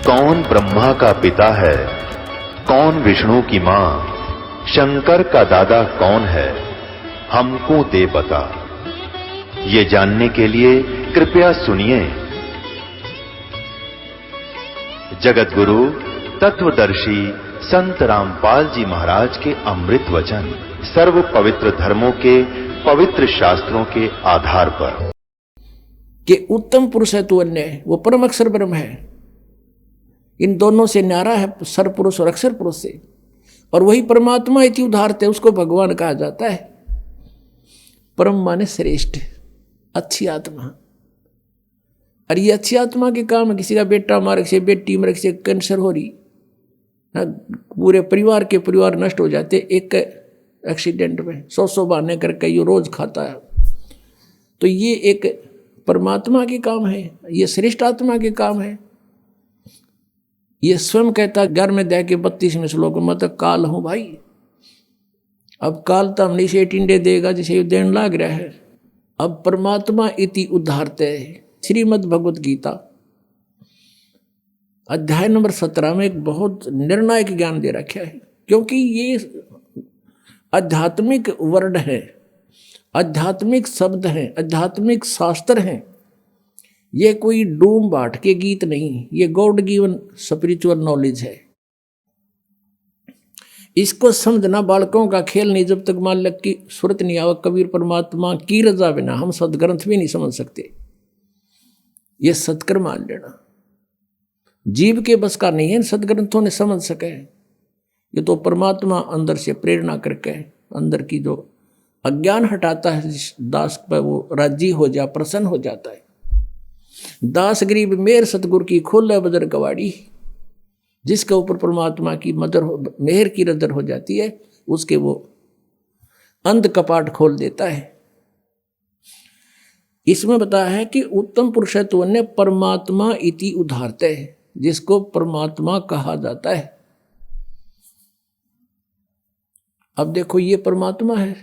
कौन ब्रह्मा का पिता है, कौन विष्णु की मां, शंकर का दादा कौन है, हमको दे बता। ये जानने के लिए कृपया सुनिए। जगत गुरु तत्वदर्शी संत रामपाल जी महाराज के अमृत वचन सर्व पवित्र धर्मों के पवित्र शास्त्रों के आधार पर कि उत्तम पुरुष है तो अन्य है, वो परम अक्षर ब्रह्म है। इन दोनों से न्यारा है सर पुरुष और अक्षर पुरुष से, और वही परमात्मा इति उदाहरते, उसको भगवान कहा जाता है। परम माने श्रेष्ठ, अच्छी आत्मा। और ये अच्छी आत्मा के काम है, किसी का बेटा मार्ग से, बेटी मार्ग से कैंसर हो रही, पूरे परिवार के परिवार नष्ट हो जाते एक एक्सीडेंट में, 100 बहाने करके ये रोज खाता है। तो ये एक परमात्मा के काम है, ये श्रेष्ठ आत्मा के काम है। ये स्वयं कहता 11वें अध्याय के 32वें श्लोक में, मैं तो काल हूं भाई। अब काल तो हमने से टिंडे देगा जिसे देन लाग रहा है। अब परमात्मा इति उद्धारते श्रीमद् भगवत गीता अध्याय नंबर 17 में एक बहुत निर्णायक ज्ञान दे रखा है, क्योंकि ये आध्यात्मिक वर्ड है, आध्यात्मिक शब्द हैं, आध्यात्मिक शास्त्र हैं। ये कोई डूम बाट के गीत नहीं, ये गॉड गिवन स्पिरिचुअल नॉलेज है। इसको समझना बालकों का खेल नहीं, जब तक मालिक की सूरत नहीं आवा। कबीर परमात्मा की रजा बिना हम सदग्रंथ भी नहीं समझ सकते। ये सत्कर मान लेना, जीव के बस का नहीं है, सदग्रंथों ने समझ सके। ये तो परमात्मा अंदर से प्रेरणा करके अंदर की जो अज्ञान हटाता है दास पर, वो राजी हो जा, प्रसन्न हो जाता है। दास गरीब मेर सतगुरु की खोले बदर कवाड़ी, जिसके ऊपर परमात्मा की मेहर की रदर हो जाती है, उसके वो अंध कपाट खोल देता है। इसमें बताया है कि उत्तम पुरुषत्व ने परमात्मा इति उदाहरते है, जिसको परमात्मा कहा जाता है। अब देखो ये परमात्मा है,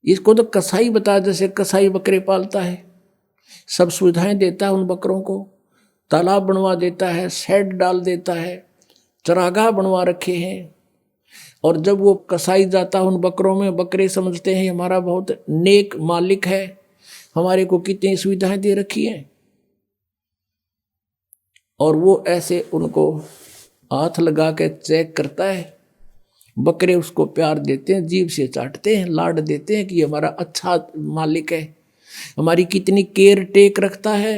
इसको तो कसाई बताया, जैसे कसाई बकरे पालता है, सब सुविधाएं देता है उन बकरों को, तालाब बनवा देता है, शेड डाल देता है, चरागाह बनवा रखे हैं। और जब वो कसाई जाता है उन बकरों में, बकरे समझते हैं हमारा बहुत नेक मालिक है, हमारे को कितनी सुविधाएं दे रखी हैं। और वो ऐसे उनको हाथ लगा के चेक करता है। बकरे उसको प्यार देते हैं, जीभ से चाटते हैं, लाड देते हैं कि हमारा अच्छा मालिक है, हमारी कितनी केयर टेक रखता है।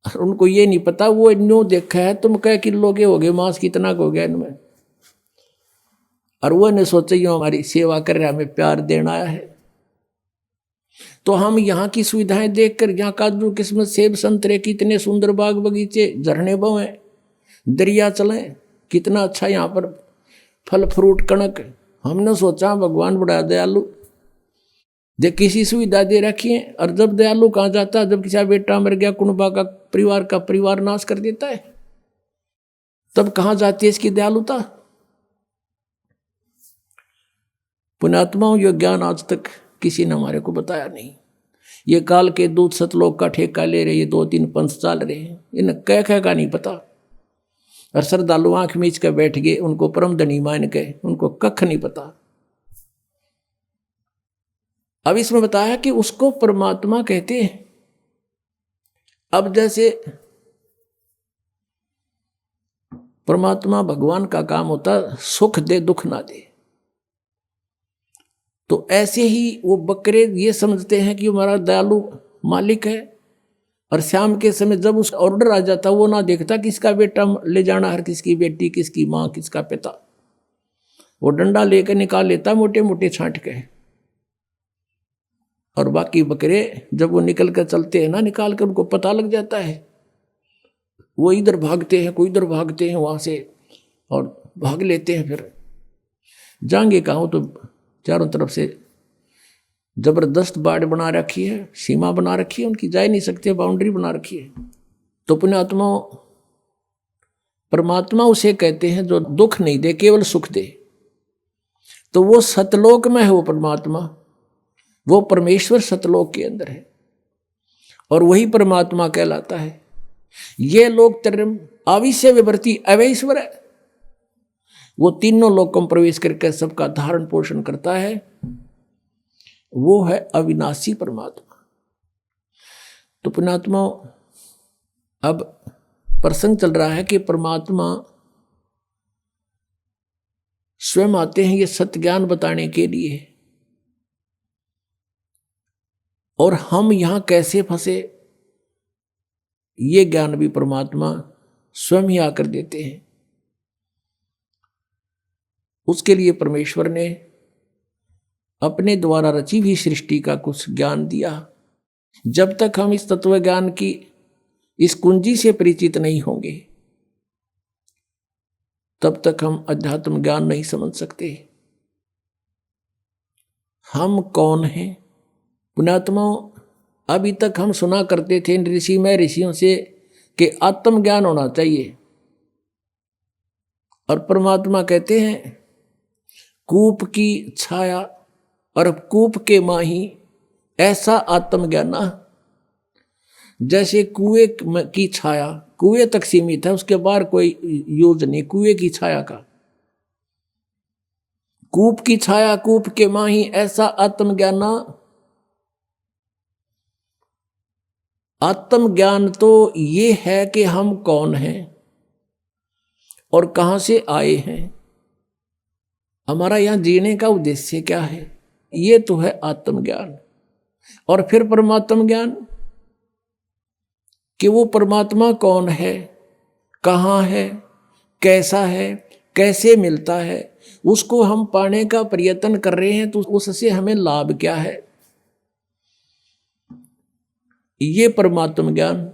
और उनको ये नहीं पता, वो न्यू देखा है तुम क्या किलो के हो गए, मांस कितना हो गया इनमें, और वो ने सोचा ये हमारी सेवा कर रहा है, हमें प्यार देना आया है। तो हम यहाँ की सुविधाएं देखकर, यहाँ काजू किस्मत सेब संतरे, कितने सुंदर बाग बगीचे, झरने बहें, दरिया चलें, कितना अच्छा यहाँ पर फल फ्रूट कणक, हमने सोचा भगवान बड़ा दयालु, जब किसी सुविधा दे रखी है। और जब दयालु कहाँ जाता है, जब किसी का बेटा मर गया, कुनबा का परिवार नाश कर देता है, तब कहाँ जाती है इसकी दयालुता। पुण्यात्माओं, ये ज्ञान आज तक किसी ने हमारे को बताया नहीं। ये काल के दूत सतलोक का ठेका ले रहे, ये 2-3 पंथ चल रहे हैं, इन्हें कह का नहीं पता। और श्रद्धालु आंख मीच कर बैठ गए, उनको परम धनी मान के, उनको कख नहीं पता। अब इसमें बताया कि उसको परमात्मा कहते हैं। अब जैसे परमात्मा भगवान का काम होता सुख दे दुख ना दे, तो ऐसे ही वो बकरे ये समझते हैं कि हमारा दयालु मालिक है। और शाम के समय जब उसका ऑर्डर आ जाता, वो ना देखता किसका बेटा ले जाना है, किसकी बेटी, किसकी माँ, किसका पिता। वो डंडा लेकर निकाल लेता मोटे मोटे छांट के। और बाकी बकरे जब वो निकल कर चलते हैं ना, निकाल कर उनको पता लग जाता है, वो इधर भागते हैं, कोई इधर भागते हैं वहाँ से, और भाग लेते हैं। फिर जाएंगे कहाँ, तो चारों तरफ से जबरदस्त बाड़ बना रखी है, सीमा बना रखी है, उनकी जा नहीं सकते, बाउंड्री बना रखी है। तो पुण्यात्मा परमात्मा उसे कहते हैं जो दुख नहीं दे, केवल सुख दे। तो वो सतलोक में है, वो परमात्मा, वो परमेश्वर सतलोक के अंदर है, और वही परमात्मा कहलाता है। ये लोक त्रयम् आविश्य विवर्ती अवैश्वर है, वो तीनों लोकों में प्रवेश करके सबका धारण पोषण करता है, वो है अविनाशी परमात्मा। तो पुण्यात्मा, अब प्रसंग चल रहा है कि परमात्मा स्वयं आते हैं ये सत्य ज्ञान बताने के लिए, और हम यहां कैसे फंसे ये ज्ञान भी परमात्मा स्वयं ही आकर देते हैं। उसके लिए परमेश्वर ने अपने द्वारा रची हुई सृष्टि का कुछ ज्ञान दिया। जब तक हम इस तत्व ज्ञान की इस कुंजी से परिचित नहीं होंगे, तब तक हम अध्यात्म ज्ञान नहीं समझ सकते। हम कौन हैं? पुण्यात्माओं, अभी तक हम सुना करते थे ऋषियों से कि आत्म ज्ञान होना चाहिए, और परमात्मा कहते हैं कूप की छाया और कूप के माही ऐसा आत्मज्ञाना। जैसे कुएं की छाया कुएं तक सीमित है, उसके बाहर कोई यूज नहीं कुएं की छाया का। कूप की छाया कूप के माही ऐसा आत्मज्ञाना। आत्मज्ञान तो ये है कि हम कौन हैं और कहां से आए हैं, हमारा यहां जीने का उद्देश्य क्या है, ये तो है आत्मज्ञान। और फिर परमात्म ज्ञान कि वो परमात्मा कौन है, कहां है, कैसा है, कैसे मिलता है, उसको हम पाने का प्रयत्न कर रहे हैं, तो उससे हमें लाभ क्या है, ये परमात्म ज्ञान।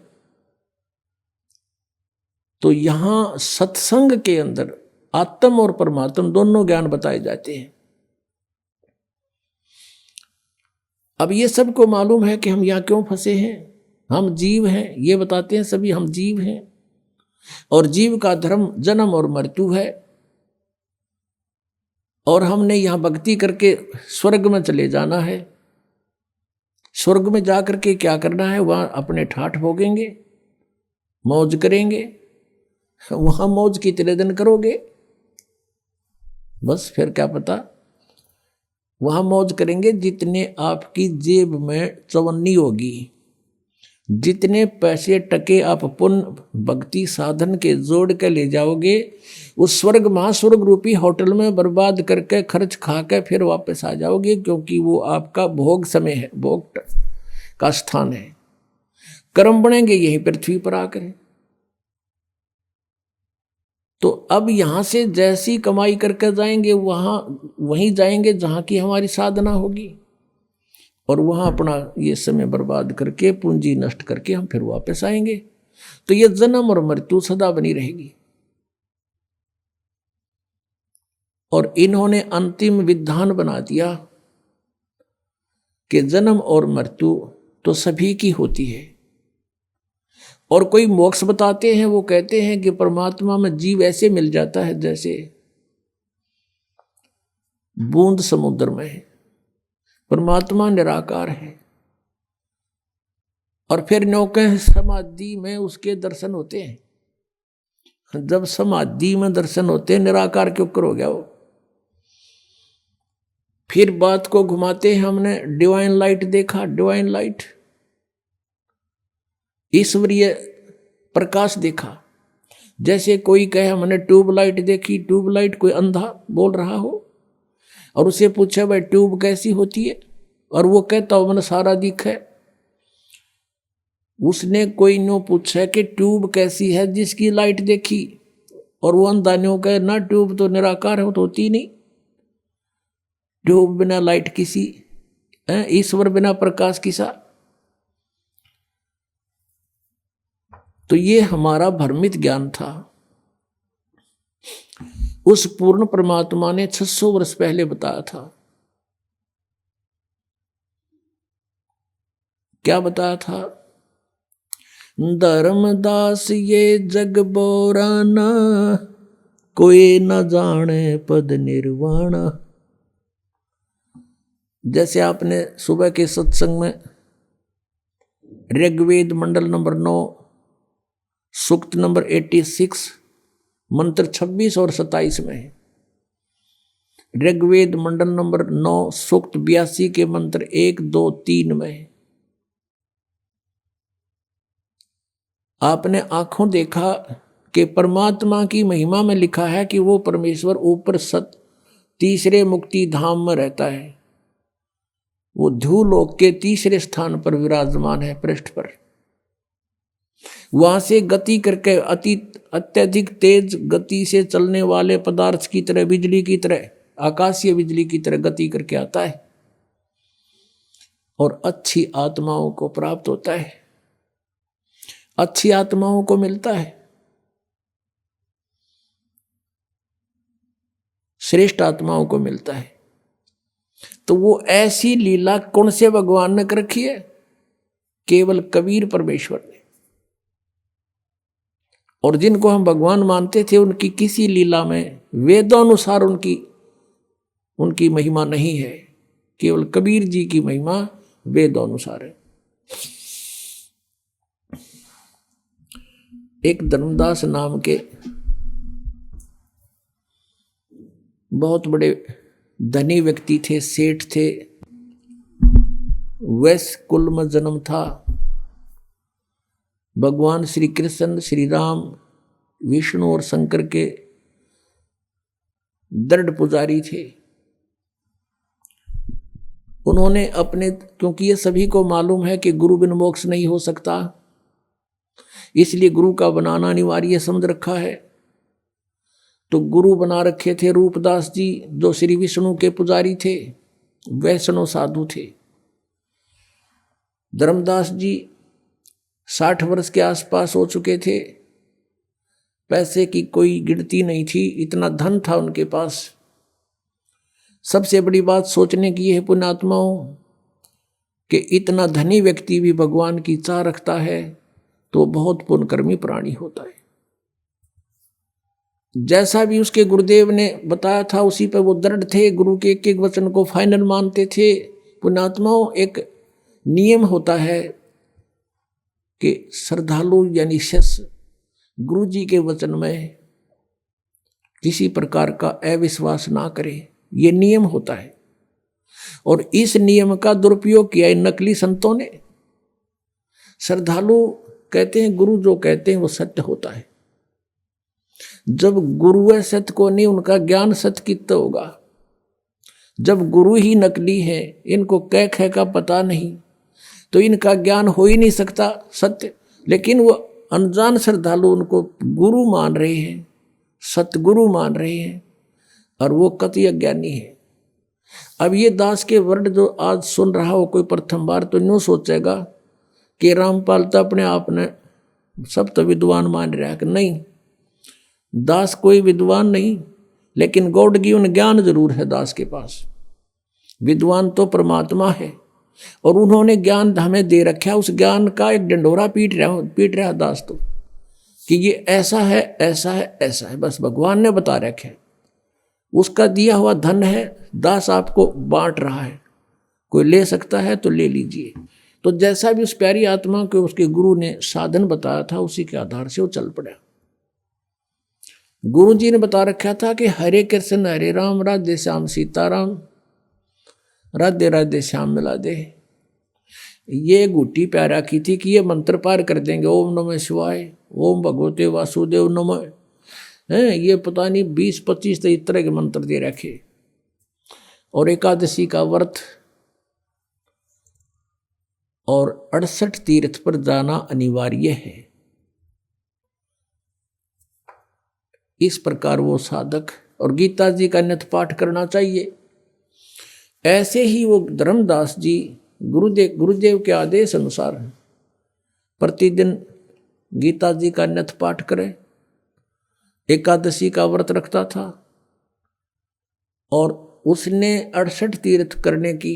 तो यहां सत्संग के अंदर आत्म और परमात्म दोनों ज्ञान बताए जाते हैं। अब ये सबको मालूम है कि हम यहां क्यों फंसे हैं, हम जीव हैं, ये बताते हैं सभी हम जीव हैं, और जीव का धर्म जन्म और मृत्यु है, और हमने यहां भक्ति करके स्वर्ग में चले जाना है। स्वर्ग में जाकर के क्या करना है, वहां अपने ठाठ भोगेंगे, मौज करेंगे, वहां मौज कितने दिन करोगे, बस फिर क्या पता, वहां मौज करेंगे जितने आपकी जेब में चवन्नी होगी, जितने पैसे टके आप पुण्य भक्ति साधन के जोड़ के ले जाओगे, उस स्वर्ग महास्वर्ग रूपी होटल में बर्बाद करके खर्च खा के फिर वापस आ जाओगे, क्योंकि वो आपका भोग समय है, भोग का स्थान है। कर्म बनेंगे यही पृथ्वी पर आकर। तो अब यहां से जैसी कमाई करके जाएंगे वहीं जाएंगे जहां की हमारी साधना होगी, और वहां अपना ये समय बर्बाद करके पूंजी नष्ट करके हम फिर वापस आएंगे। तो ये जन्म और मृत्यु सदा बनी रहेगी। और इन्होंने अंतिम विधान बना दिया कि जन्म और मृत्यु तो सभी की होती है। और कोई मोक्ष बताते हैं, वो कहते हैं कि परमात्मा में जीव ऐसे मिल जाता है जैसे बूंद समुद्र में है, परमात्मा निराकार है। और फिर नौके समाधि में उसके दर्शन होते हैं। जब समाधि में दर्शन होते हैं, निराकार क्यों हो गया वो। फिर बात को घुमाते हैं, हमने डिवाइन लाइट देखा, डिवाइन लाइट ईश्वरीय प्रकाश देखा। जैसे कोई कहे हमने ट्यूबलाइट देखी, ट्यूबलाइट कोई अंधा बोल रहा हो, और उसे पूछे भाई ट्यूब कैसी होती है, और वो कहता हो मैंने सारा दिखा है। उसने कोई नो पूछा कि ट्यूब कैसी है जिसकी लाइट देखी, और वो अंधा नो कहे ना ट्यूब तो निराकार है, तो होती नहीं। ट्यूब बिना लाइट किसी, ईश्वर बिना प्रकाश किसा। तो ये हमारा भ्रमित ज्ञान था। उस पूर्ण परमात्मा ने 600 वर्ष पहले बताया था। क्या बताया था? धर्मदास ये जग बोराना, कोई न जाने पद निर्वाणा। जैसे आपने सुबह के सत्संग में ऋग्वेद मंडल नंबर 9 सूक्त नंबर 86 मंत्र 26 और 27 में है। ऋग्वेद मंडल नंबर 9 सूक्त 82 के मंत्र 1, 2, 3 में है। आपने आंखों देखा कि परमात्मा की महिमा में लिखा है कि वो परमेश्वर ऊपर तीसरे मुक्ति धाम में रहता है। वो ध्रुवलोक के तीसरे स्थान पर विराजमान है, पृष्ठ पर। वहां से गति करके अत्यधिक तेज गति से चलने वाले पदार्थ की तरह, बिजली की तरह, आकाशीय बिजली की तरह गति करके आता है और अच्छी आत्माओं को प्राप्त होता है, अच्छी आत्माओं को मिलता है, श्रेष्ठ आत्माओं को मिलता है। तो वो ऐसी लीला कौन से भगवान ने कर रखी है? केवल कबीर परमेश्वर ने। और जिनको हम भगवान मानते थे उनकी किसी लीला में वेदानुसार उनकी महिमा नहीं है। केवल कबीर जी की महिमा वेदानुसार है। एक धर्मदास नाम के बहुत बड़े धनी व्यक्ति थे, सेठ थे, वैश्य कुल में जन्म था। भगवान श्री कृष्ण, श्री राम, विष्णु और शंकर के दृढ़ पुजारी थे। उन्होंने क्योंकि ये सभी को मालूम है कि गुरु बिन मोक्ष नहीं हो सकता, इसलिए गुरु का बनाना अनिवार्य समझ रखा है। तो गुरु बना रखे थे रूपदास जी, जो श्री विष्णु के पुजारी थे, वैष्णव साधु थे। धर्मदास जी 60 वर्ष के आसपास हो चुके थे। पैसे की कोई गिनती नहीं थी, इतना धन था उनके पास। सबसे बड़ी बात सोचने की है पुण्यात्माओं कि इतना धनी व्यक्ति भी भगवान की चाह रखता है तो बहुत पुण्यकर्मी प्राणी होता है। जैसा भी उसके गुरुदेव ने बताया था उसी पर वो दृढ़ थे, गुरु के एक एक वचन को फाइनल मानते थे। पुण्यात्माओं, एक नियम होता है कि श्रद्धालु यानी शिष्य गुरु जी के वचन में किसी प्रकार का अविश्वास ना करे, ये नियम होता है। और इस नियम का दुरुपयोग किया इन नकली संतों ने। श्रद्धालु कहते हैं गुरु जो कहते हैं वो सत्य होता है। जब गुरु है सत्य को नहीं, उनका ज्ञान सत्य कितना होगा। जब गुरु ही नकली है, इनको कह कह का पता नहीं, तो इनका ज्ञान हो ही नहीं सकता सत्य। लेकिन वो अनजान श्रद्धालु उनको गुरु मान रहे हैं, सतगुरु मान रहे हैं, और वो कति अज्ञानी है। अब ये दास के वर्ड जो आज सुन रहा हो कोई प्रथम बार, तो यूँ सोचेगा कि रामपाल तो अपने आप ने सब तो विद्वान मान रहा है। कि नहीं, दास कोई विद्वान नहीं, लेकिन गॉड गिवन ज्ञान जरूर है दास के पास। विद्वान तो परमात्मा है और उन्होंने ज्ञान हमें दे रखा है। उस ज्ञान का एक डंडोरा पीट रहा दास तो, कि ये ऐसा है, ऐसा है, ऐसा है, बस भगवान ने बता रखा है। उसका दिया हुआ धन है, दास आपको बांट रहा है। कोई ले सकता है तो ले लीजिए। तो जैसा भी उस प्यारी आत्मा को उसके गुरु ने साधन बताया था, उसी के आधार से वो चल पड़ा। गुरु जी ने बता रखा था कि हरे कृष्ण हरे राम, राधे श्याम सीताराम, राधे राधे श्याम मिला दे। ये गुट्टी प्यारा की थी कि ये मंत्र पार कर देंगे। ओम नमः शिवाय, ओम भगवते वासुदेव नमः, हैं ये पता नहीं 20-25 तो इस तरह के मंत्र दे रखे। और एकादशी का व्रत और 68 तीर्थ पर जाना अनिवार्य है। इस प्रकार वो साधक, और गीता जी का नित्य पाठ करना चाहिए। ऐसे ही वो धर्मदास जी गुरुदेव के आदेश अनुसार प्रतिदिन गीता जी का नित्य पाठ करे, एकादशी का व्रत रखता था, और उसने 68 तीर्थ करने की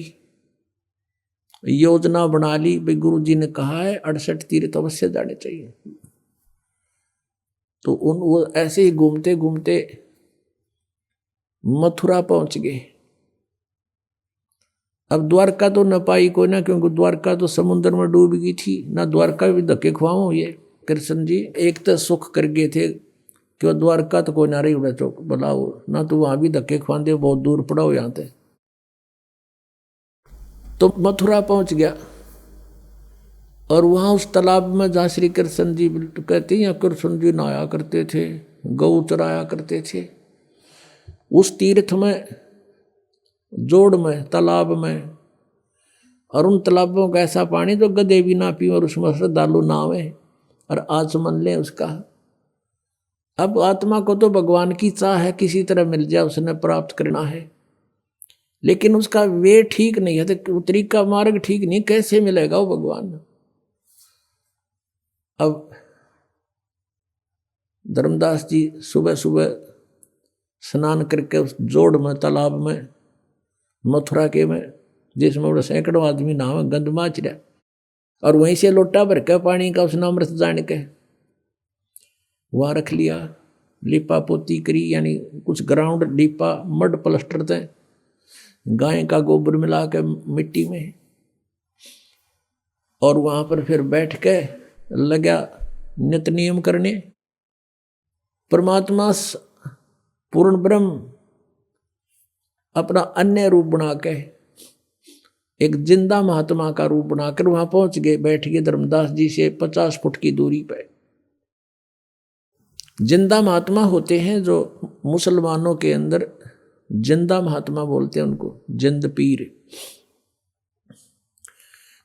योजना बना ली। भाई गुरु जी ने कहा है 68 तीर्थ अवश्य जाने चाहिए। तो वो ऐसे ही घूमते घूमते मथुरा पहुंच गए। अब द्वारका तो न पाई कोई ना, क्योंकि द्वारका तो समुद्र में डूब गई थी ना। द्वारका भी धक्के खुआओ ये, कृष्ण जी एक तो सुख कर गए थे कि वो द्वारका तो कोई ना रही उड़ा चौक बुलाओ ना, तो वहां भी धक्के खाते बहुत दूर पड़ा हो यहाँ थे। तो मथुरा पहुंच गया और वहां उस तालाब में जहाँ श्री कृष्ण जी कहते हैं कृष्ण जी नहाया करते थे, गौ चराया करते थे, उस तीर्थ में जोड़ में तालाब में, और उन तालाबों का ऐसा पानी जो गधे भी ना पी और उसमें श्रद्धालु नहावे और आचमन ले उसका। अब आत्मा को तो भगवान की चाह है किसी तरह मिल जाए, उसने प्राप्त करना है, लेकिन उसका वे ठीक नहीं है, तो तरीका मार्ग ठीक नहीं, कैसे मिलेगा वो भगवान। अब धर्मदास जी सुबह सुबह स्नान करके उस जोड़ में तालाब में मथुरा के में, जिसमें वो सैकड़ों आदमी नहावे गंद माच रहा, और वहीं से लोटा भर के पानी का उसने अमृत जान के वहां रख लिया, लिपा पोती करी, यानी कुछ ग्राउंड लिपा, मड प्लास्टर थे, गाय का गोबर मिला के मिट्टी में, और वहां पर फिर बैठ के लगा नित नियम करने। परमात्मा पूर्ण ब्रह्म अपना अन्य रूप बना के एक जिंदा महात्मा का रूप बनाकर वहां पहुंच गए, बैठ गए धर्मदास जी से 50 फुट की दूरी पे। जिंदा महात्मा होते हैं जो मुसलमानों के अंदर जिंदा महात्मा बोलते हैं उनको, जिंद पीर।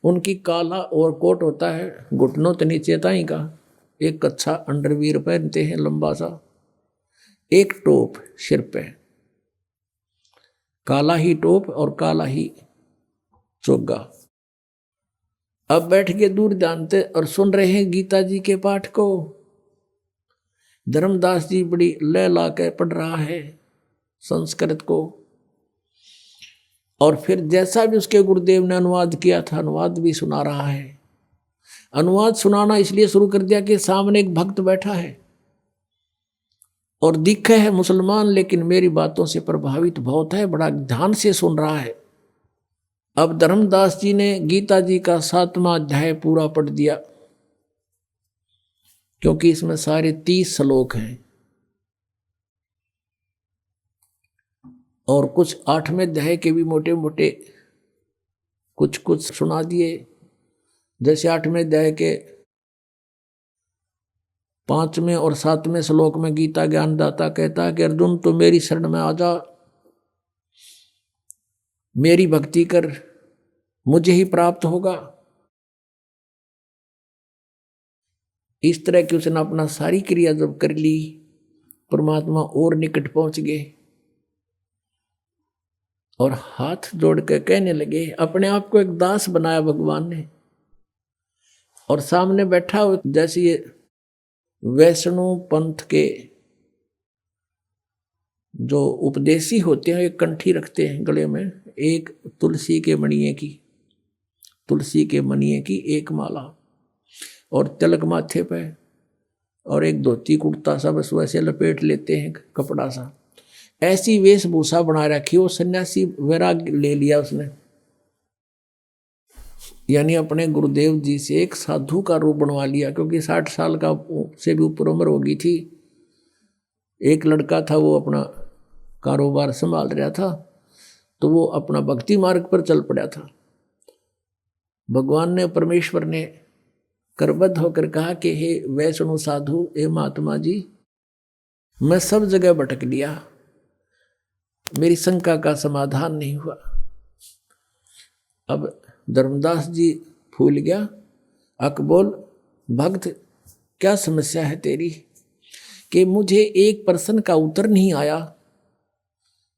उनकी काला और कोट होता है घुटनों के नीचे ताई का, एक कच्छा अंडरवियर पहनते हैं लंबा सा, एक टोप सिर पे, काला ही टोप और काला ही चोगा। अब बैठ के दूर जानते और सुन रहे हैं गीता जी के पाठ को। धर्मदास जी बड़ी लय ला के पढ़ रहा है संस्कृत को, और फिर जैसा भी उसके गुरुदेव ने अनुवाद किया था अनुवाद भी सुना रहा है। अनुवाद सुनाना इसलिए शुरू कर दिया कि सामने एक भक्त बैठा है और दिखे है मुसलमान, लेकिन मेरी बातों से प्रभावित बहुत है, बड़ा ध्यान से सुन रहा है। अब धर्मदास जी ने गीता जी का 7वां अध्याय पूरा पढ़ दिया, क्योंकि इसमें सारे 30 श्लोक हैं, और कुछ 8वें अध्याय के भी मोटे मोटे कुछ कुछ सुना दिए। जैसे 8वें अध्याय के 5वें और 7वें श्लोक में गीता ज्ञानदाता कहता है कि अर्जुन तो मेरी शरण में आ जा, मेरी भक्ति कर, मुझे ही प्राप्त होगा। इस तरह की उसने अपना सारी क्रिया जब कर ली, परमात्मा और निकट पहुंच गए और हाथ जोड़ के कहने लगे, अपने आप को एक दास बनाया भगवान ने, और सामने बैठा हो जैसे ये वैष्णव पंथ के जो उपदेशी होते हैं, एक कंठी रखते हैं गले में, एक तुलसी के मणिये की एक माला, और तिलक माथे पे, और एक धोती कुर्ता सा बस वैसे लपेट लेते हैं कपड़ा सा, ऐसी वेशभूषा बना रखी। वो सन्यासी वैराग ले लिया उसने, यानी अपने गुरुदेव जी से एक साधु का रूप बनवा लिया, क्योंकि 60 साल का से भी ऊपर उम्र हो गई थी। एक लड़का था वो अपना कारोबार संभाल रहा था, तो वो अपना भक्ति मार्ग पर चल पड़ा था। भगवान ने, परमेश्वर ने करबद्ध होकर कहा कि हे वैष्णव साधु, हे महात्मा जी, मैं सब जगह भटक लिया, मेरी शंका का समाधान नहीं हुआ। अब धर्मदास जी फूल गया, अकबोल भक्त क्या समस्या है तेरी, कि मुझे एक प्रश्न का उत्तर नहीं आया,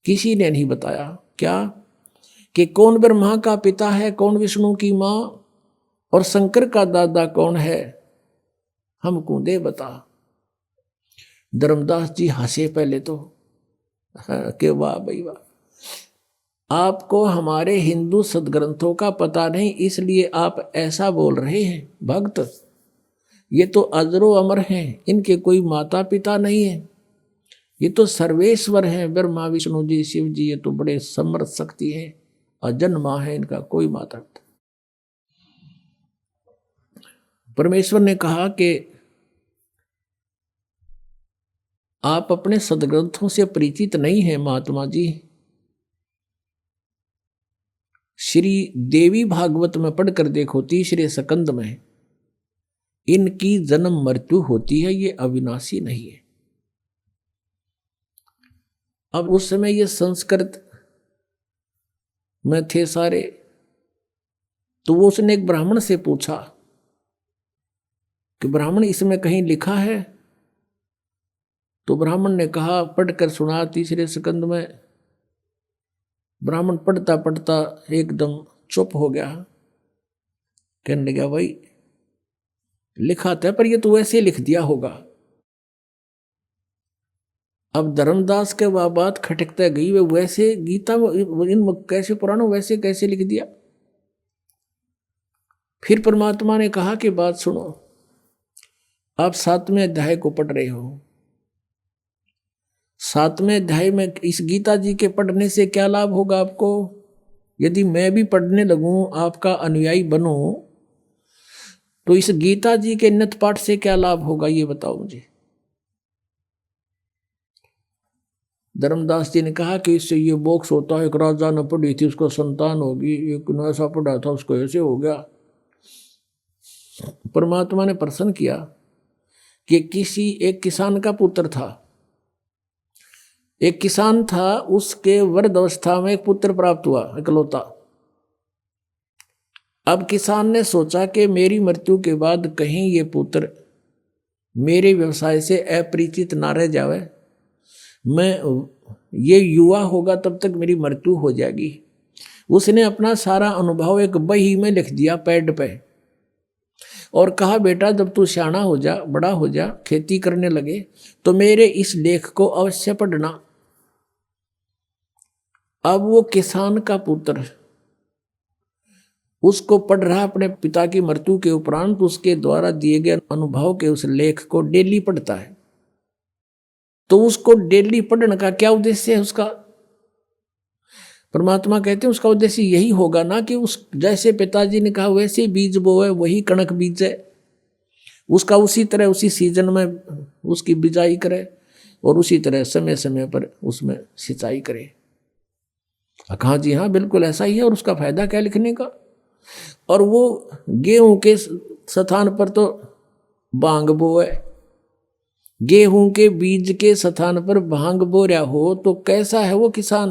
किसी ने नहीं बताया। क्या? कि कौन ब्रह्मा का पिता है, कौन विष्णु की माँ, और शंकर का दादा कौन है, हमको दे बता। धर्मदास जी हंसे पहले तो, कि वाह भाई वाह, आपको हमारे हिंदू सदग्रंथों का पता नहीं इसलिए आप ऐसा बोल रहे हैं। भक्त ये तो अजरो अमर हैं, इनके कोई माता पिता नहीं है, ये तो सर्वेश्वर हैं, ब्रह्मा विष्णु जी शिव जी, ये तो बड़े समर्थ शक्ति हैं, अजन्मा है, इनका कोई माता पिता। परमेश्वर ने कहा कि आप अपने सदग्रंथों से परिचित नहीं हैं महात्मा जी। श्री देवी भागवत में पढ़कर देखो, तीसरे स्कंद में, इनकी जन्म मृत्यु होती है, ये अविनाशी नहीं है। अब उस समय ये संस्कृत में थे सारे, तो वो उसने एक ब्राह्मण से पूछा कि ब्राह्मण इसमें कहीं लिखा है? तो ब्राह्मण ने कहा, पढ़कर सुना तीसरे स्कंद में। ब्राह्मण पढ़ता पढ़ता एकदम चुप हो गया, कहने लगा, भाई लिखा था पर ये तो वैसे लिख दिया होगा। अब धर्मदास के वह बात खटकता गई, वे वैसे गीता इन कैसे पुराणों वैसे कैसे लिख दिया। फिर परमात्मा ने कहा कि बात सुनो, आप 7वें अध्याय को पढ़ रहे हो। 7वें अध्याय में इस गीता जी के पढ़ने से क्या लाभ होगा आपको? यदि मैं भी पढ़ने लगूं, आपका अनुयायी बनूं, तो इस गीता जी के नित पाठ से क्या लाभ होगा, ये बताओ मुझे। धर्मदास जी ने कहा कि इससे ये मोक्ष होता है, एक राजा ने पढ़ी थी, उसको संतान होगी, एक ने ऐसा पढ़ा था, उसको ऐसे हो गया। परमात्मा ने प्रश्न किया कि एक किसान का पुत्र था, एक किसान था, उसके वृद्ध अवस्था में एक पुत्र प्राप्त हुआ, इकलौता। अब किसान ने सोचा कि मेरी मृत्यु के बाद कहीं ये पुत्र मेरे व्यवसाय से अपरिचित ना रह जावे, मैं ये युवा होगा तब तक मेरी मृत्यु हो जाएगी। उसने अपना सारा अनुभव एक बही में लिख दिया पैड पे, और कहा, बेटा जब तू सियाना हो जा, बड़ा हो जा, खेती करने लगे, तो मेरे इस लेख को अवश्य पढ़ना। अब वो किसान का पुत्र उसको पढ़ रहा अपने पिता की मृत्यु के उपरांत, उसके द्वारा दिए गए अनुभव के उस लेख को डेली पढ़ता है। तो उसको डेली पढ़ने का क्या उद्देश्य है उसका? परमात्मा कहते हैं उसका उद्देश्य यही होगा ना कि उस जैसे पिताजी ने कहा वैसे बीज बोए, वही कणक बीजे, उसका उसी तरह उसी सीजन में उसकी बिजाई करे, और उसी तरह समय समय पर उसमें सिंचाई करे। कहा, जी हाँ बिल्कुल ऐसा ही है, और उसका फायदा क्या लिखने का? और वो गेहूं के स्थान पर तो भांग बोए, गेहूं के बीज के स्थान पर भांग बो रहा हो तो कैसा है वो किसान?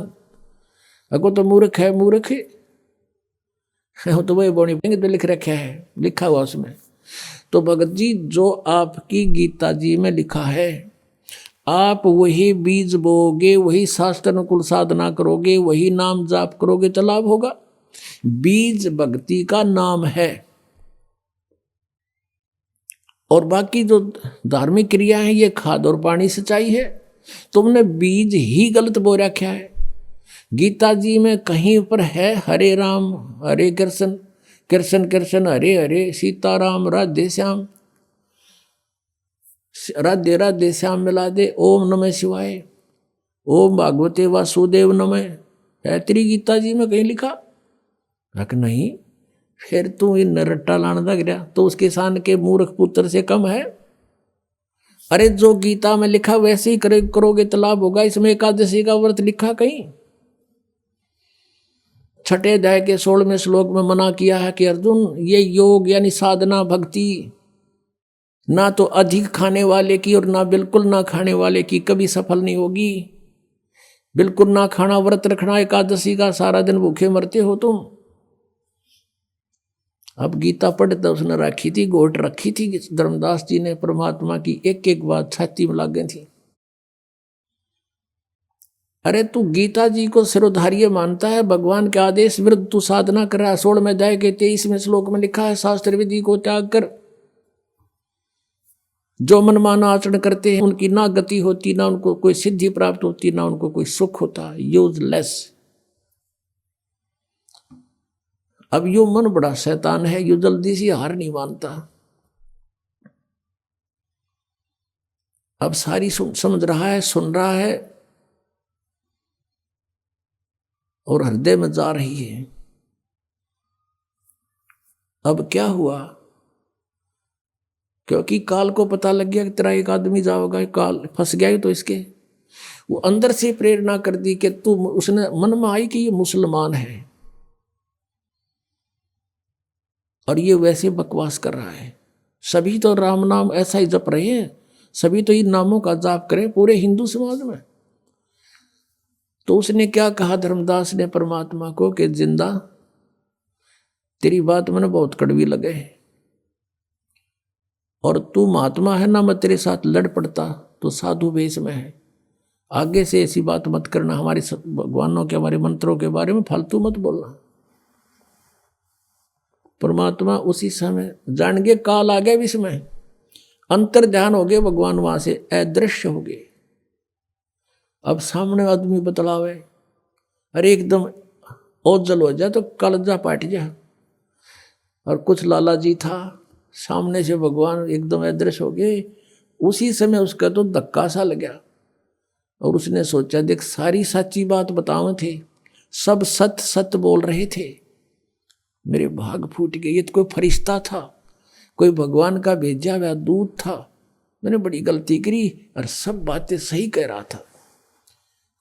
अगो तो मूर्ख है, मूर्ख है तो वही बोनी तो लिख रखा है, लिखा हुआ उसमें। तो भगत जी, जो आपकी गीता जी में लिखा है, आप वही बीज बोगे, वही शास्त्र अनुकूल साधना करोगे, वही नाम जाप करोगे तो लाभ होगा। बीज भक्ति का नाम है, और बाकी जो धार्मिक क्रिया है ये खाद और पानी सिंचाई है। तुमने बीज ही गलत बो रखा है। गीता जी में कहीं पर है हरे राम हरे कृष्ण, कृष्ण कृष्ण हरे हरे, सीताराम राधे श्याम, राधे राधे श्याम मिला दे, ओम नमः शिवाय, ओम भागवते वासुदेव नमः, है तेरी गीता जी में कहीं लिखा? नहीं, फिर तू इन रट्टा लाने लग गया तो उस किसान के मूर्ख पुत्र से कम है। अरे जो गीता में लिखा वैसे ही करोगे तो लाभ होगा। इसमें एकादशी का व्रत लिखा कहीं? 6 अध्याय के 16वें श्लोक में मना किया है कि अर्जुन, ये योग यानी साधना भक्ति ना तो अधिक खाने वाले की और ना बिल्कुल ना खाने वाले की कभी सफल नहीं होगी। बिल्कुल ना खाना व्रत रखना एकादशी का, सारा दिन भूखे मरते हो तुम। अब गीता पढ़ता उसने रखी थी, गोट रखी थी धर्मदास जी ने, परमात्मा की एक एक बात छाती में लग गई थी। अरे तू गीता जी को सिरोधार्य मानता है, भगवान के आदेश विरुद्ध तू साधना कर रहा है। 16वें अध्याय के 23वें श्लोक में लिखा है, शास्त्र विधि को त्याग कर जो मनमाना आचरण करते हैं उनकी ना गति होती, ना उनको कोई सिद्धि प्राप्त होती, ना उनको कोई सुख होता, यूजलेस। अब यो मन बड़ा शैतान है, यो जल्दी से हार नहीं मानता। अब सारी समझ रहा है, सुन रहा है और हृदय में जा रही है। अब क्या हुआ क्योंकि काल को पता लग गया कि तेरा एक आदमी जाओगा, काल फंस गया ही तो इसके, वो अंदर से प्रेरणा कर दी कि तू, उसने मन में आई कि ये मुसलमान है और ये वैसे बकवास कर रहा है। सभी तो राम नाम ऐसा ही जप रहे हैं, सभी तो इन नामों का जाप करें पूरे हिंदू समाज में। तो उसने क्या कहा धर्मदास ने परमात्मा को कि जिंदा, तेरी बात मैंने बहुत कड़वी लगे और तू महात्मा है ना, मैं तेरे साथ लड़ पड़ता तो साधु वेश में है, आगे से ऐसी बात मत करना, हमारे भगवानों के हमारे मंत्रों के बारे में फालतू मत बोलना। परमात्मा उसी समय जान गए काल आ गया विश्व में, अंतर ध्यान हो गए, भगवान वहां से अदृश्य हो गए। अब सामने आदमी बतलावे, अरे एकदम ओझल हो जाए तो कलजा पाट जा। और कुछ लाला जी था, सामने से भगवान एकदम अदृश्य हो गए, उसी समय उसका तो धक्का सा लगा और उसने सोचा देख सारी सच्ची बात बताओ थे, सब सत्य सत्य बोल रहे थे, मेरे भाग फूट गए, ये तो कोई फरिश्ता था, कोई भगवान का भेजा हुआ दूत था, मैंने बड़ी गलती करी और सब बातें सही कह रहा था।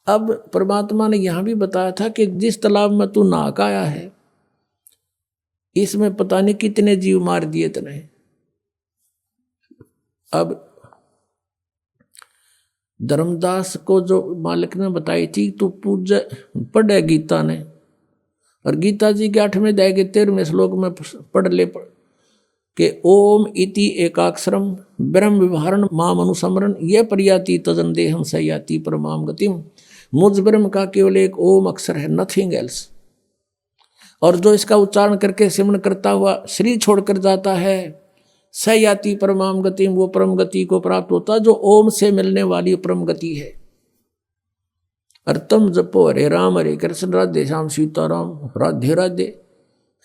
अब परमात्मा ने यहां भी बताया था कि जिस तालाब में तू नहा के आया है, इसमें पता नहीं कितने जीव मार दिए तने। अब धर्मदास को जो मालिक ने बताई थी, तू पूजा पढ़े गीता ने, और गीता जी के 8वें अध्याय के 13वें श्लोक में पढ़ ले कि ओम इति एकाक्षरम ब्रह्म विवरण माम अनुसमरण ये प्रयाति तजन देहम सयाति परमाम गतिम। मुझ ब्रह्म का केवल एक ओम अक्षर है, नथिंग एल्स। और जो इसका उच्चारण करके सिमरण करता हुआ शरीर छोड़कर जाता है, सयाति परमाम गतिम, वो परम गति को प्राप्त होता जो ओम से मिलने वाली परम गति है। और तुम जपो हरे राम हरे कृष्ण राधे श्याम सीताराम राधे राधे।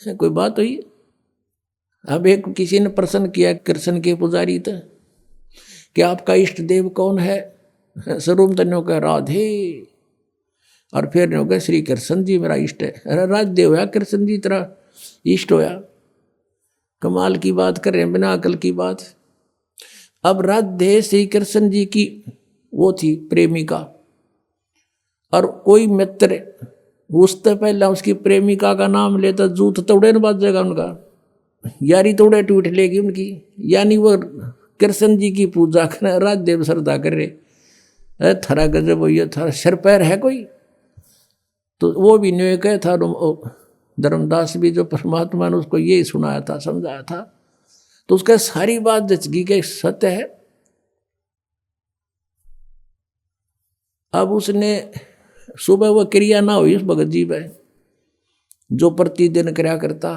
कोई बात हुई? अब एक किसी ने प्रश्न किया कृष्ण के पुजारी था कि आपका इष्ट देव कौन है? स्वरूप तन्यों का राधे, और फिर ने हो गया श्री कृष्ण जी मेरा इष्ट है। अरे राधे होया कृष्ण जी तेरा इष्ट होया, कमाल की बात कर रहे हैं, बिना अकल की बात। अब राधे श्री कृष्ण जी की वो थी प्रेमिका, और कोई मित्र उससे पहले उसकी प्रेमिका का नाम लेता जूत तोड़े न बाजेगा उनका, यारी तोड़े टूट लेगी उनकी। यानी वो कृष्ण जी की पूजा कर राधे श्रद्धा कर रहे, थरा गजब हो, ये थारा सिर पैर है कोई? तो वो भी न्यू कह था धर्मदास भी, जो परमात्मा ने उसको यही सुनाया था समझाया था, तो उसका सारी बात जचगी के सत्य है। अब उसने सुबह वह क्रिया ना हुई उस भगत जी में जो प्रतिदिन क्रिया करता,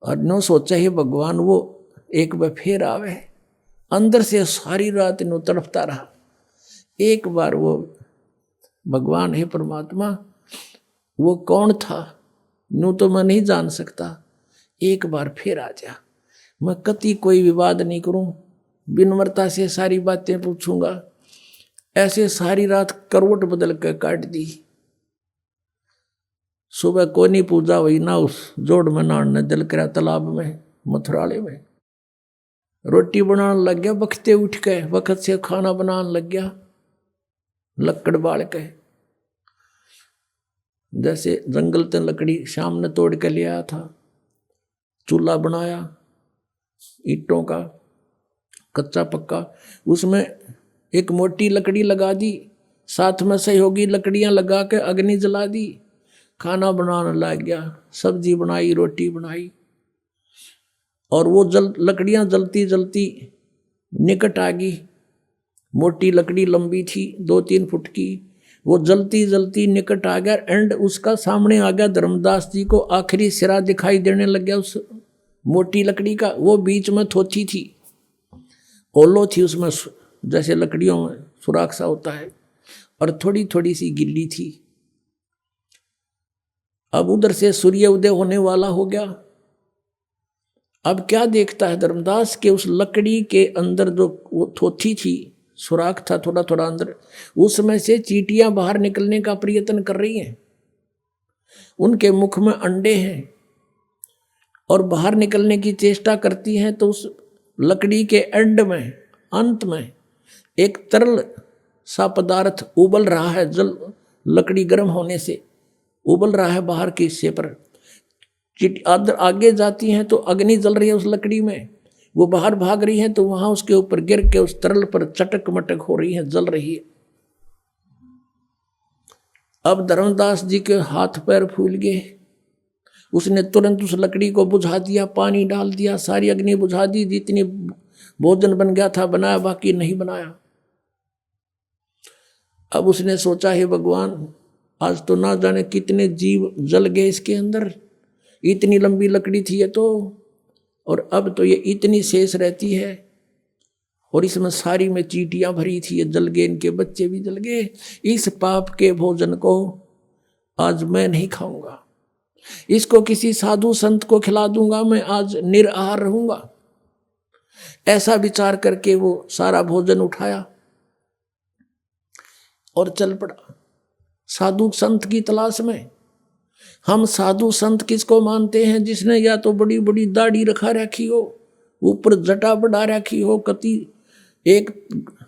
और नो सोचा ही भगवान वो एक बार फिर आवे। अंदर से सारी रात नो तड़पता रहा, एक बार वो भगवान है परमात्मा वो कौन था नो तो मैं नहीं जान सकता, एक बार फिर आ जा। मैं कति कोई विवाद नहीं करूं, विनम्रता से सारी बातें पूछूंगा। ऐसे सारी रात करवट बदल कर काट दी। सुबह कोनी पूजा हुई ना, उस जोड़ में नहाने दिल करा तालाब में मथुराले में। रोटी बनाने लग गया, बखते उठ के वक्त से खाना बनाने लग गया, लकड़ बाल के, जैसे जंगल से लकड़ी शाम ने तोड़ के ले आया था। चूल्हा बनाया ईंटों का कच्चा पक्का, उसमें एक मोटी लकड़ी लगा दी, साथ में सहयोगी लकड़ियां लगा के अग्नि जला दी, खाना बनाने लग गया। सब्जी बनाई, रोटी बनाई, और वो लकड़ियां जलती जलती निकट आ गई। मोटी लकड़ी लंबी थी 2-3 फुट की, वो जलती जलती निकट आ गया। एंड उसका सामने आ गया धर्मदास जी को आखिरी सिरा दिखाई देने लग गया उस मोटी लकड़ी का। वो बीच में थोथी थी, ओलो थी उसमें, जैसे लकड़ियों में सुराख सा होता है, और थोड़ी थोड़ी सी गिल्ली थी। अब उधर से सूर्य उदय होने वाला हो गया। अब क्या देखता है धर्मदास के उस लकड़ी के अंदर जो वो थोथी थी, सुराख था थोड़ा थोड़ा अंदर, उसमें से चींटियां बाहर निकलने का प्रयत्न कर रही हैं। उनके मुख में अंडे हैं और बाहर निकलने की चेष्टा करती हैं। तो उस लकड़ी के एंड में, अंत में एक तरल सा पदार्थ उबल रहा है, जल लकड़ी गर्म होने से उबल रहा है बाहर के हिस्से पर। आगे जाती हैं तो अग्नि जल रही है उस लकड़ी में, वो बाहर भाग रही है तो वहां उसके ऊपर गिर के उस तरल पर चटक मटक हो रही है, जल रही है। अब धर्मदास जी के हाथ पैर फूल गए। उसने तुरंत उस लकड़ी को बुझा दिया, पानी डाल दिया, सारी अग्नि बुझा दी। जितनी भोजन बन गया था बनाया, बाकी नहीं बनाया। अब उसने सोचा, हे भगवान, आज तो ना जाने कितने जीव जल गए इसके अंदर, इतनी लंबी लकड़ी थी ये तो, और अब तो ये इतनी शेष रहती है, और इसमें सारी में चींटियां भरी थी, ये जल गए, इनके बच्चे भी जल गए। इस पाप के भोजन को आज मैं नहीं खाऊंगा, इसको किसी साधु संत को खिला दूंगा, मैं आज निराहार रहूंगा। ऐसा विचार करके वो सारा भोजन उठाया और चल पड़ा साधु संत की तलाश में। हम साधु संत किसको मानते हैं? जिसने या तो बड़ी बड़ी दाढ़ी रखा रखी हो, ऊपर जटा बढ़ा रखी हो, कति एक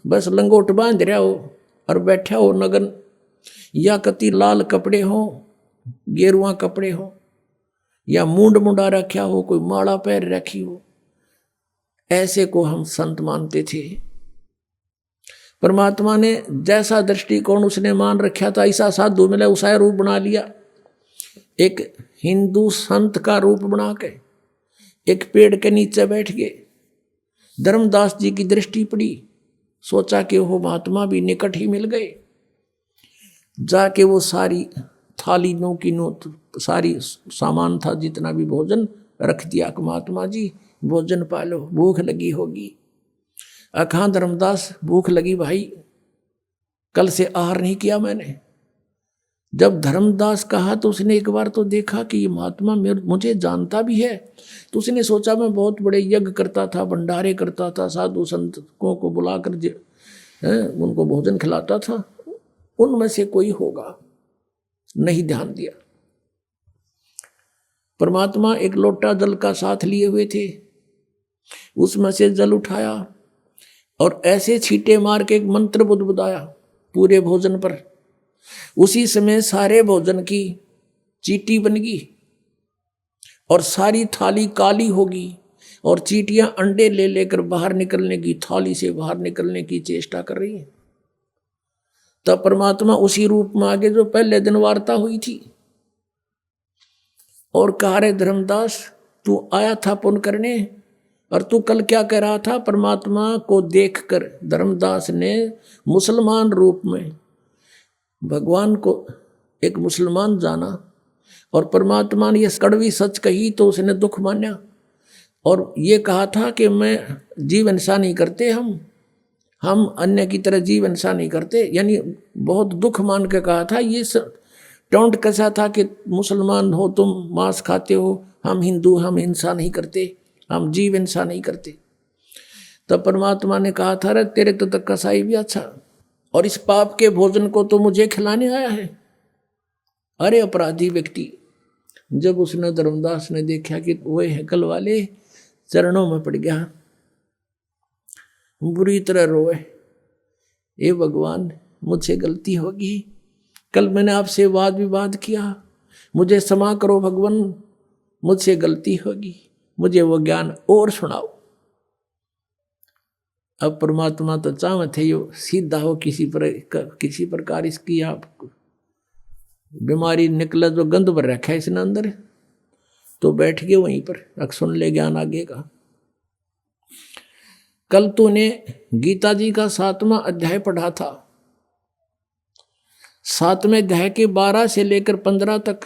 बस लंगोट बांध रहा हो और बैठा हो नगन, या कति लाल कपड़े हो, गेरुआ कपड़े हो, या मूंड मुंडा रखा हो, कोई माला पैर रखी हो, ऐसे को हम संत मानते थे। परमात्मा ने जैसा दृष्टिकोण उसने मान रखा था, ऐसा साधु मिला, उसा रूप बना लिया। एक हिंदू संत का रूप बना के एक पेड़ के नीचे बैठ गए। धर्मदास जी की दृष्टि पड़ी, सोचा कि वो महात्मा भी निकट ही मिल गए। जाके वो सारी थाली नो की नो सारी सामान था, जितना भी भोजन रख दिया कि महात्मा जी भोजन पालो, भूख लगी होगी। अखां धर्मदास, भूख लगी भाई, कल से आहार नहीं किया मैंने। जब धर्मदास कहा तो उसने एक बार तो देखा कि ये महात्मा मुझे जानता भी है, तो उसने सोचा मैं बहुत बड़े यज्ञ करता था, भंडारे करता था, साधु संतों को बुलाकर उनको भोजन खिलाता था, उनमें से कोई होगा। नहीं ध्यान दिया। परमात्मा एक लोटा जल का साथ लिए हुए थे, उसमें से जल उठाया और ऐसे छींटे मार के एक मंत्र बुदबुदाया पूरे भोजन पर। उसी समय सारे भोजन की चींटी बन गई और सारी थाली काली होगी, और चींटियां अंडे ले लेकर बाहर निकलने की, थाली से बाहर निकलने की चेष्टा कर रही है। तब परमात्मा उसी रूप में आगे जो पहले दिन वार्ता हुई थी और कहा, रे धर्मदास, तू आया था पुण्य करने, और तू कल क्या कह रहा था? परमात्मा को देखकर धर्मदास ने मुसलमान रूप में भगवान को एक मुसलमान जाना, और परमात्मा ने यह कड़वी सच कही तो उसने दुख माना, और ये कहा था कि मैं जीव हिंसा नहीं करते, हम अन्य की तरह जीव हिंसा नहीं करते, यानी बहुत दुख मान के कहा था। ये टोंट कैसा था कि मुसलमान हो तुम, मांस खाते हो, हम हिंदू, हम हिंसा नहीं करते, हम जीव हिंसा नहीं करते। तब परमात्मा ने कहा था, रे तेरे तो तक कसाई भी अच्छा, और इस पाप के भोजन को तो मुझे खिलाने आया है। अरे अपराधी व्यक्ति! जब उसने धर्मदास ने देखा कि वो हैकल वाले, चरणों में पड़ गया, बुरी तरह रोए, ये भगवान मुझसे गलती होगी, कल मैंने आपसे वाद विवाद किया, मुझे क्षमा करो भगवान, मुझसे गलती होगी, मुझे वो ज्ञान और सुनाओ। अब परमात्मा तो चाहे थे यो सीधा हो, किसी प्रकार इसकी आप बीमारी निकला, जो गंध भर रखा है इसने अंदर, तो बैठ गए वहीं पर, अब सुन ले ज्ञान आगे का। कल तूने गीता जी का 7वां अध्याय पढ़ा था। 7वें अध्याय के 12 से लेकर 15 तक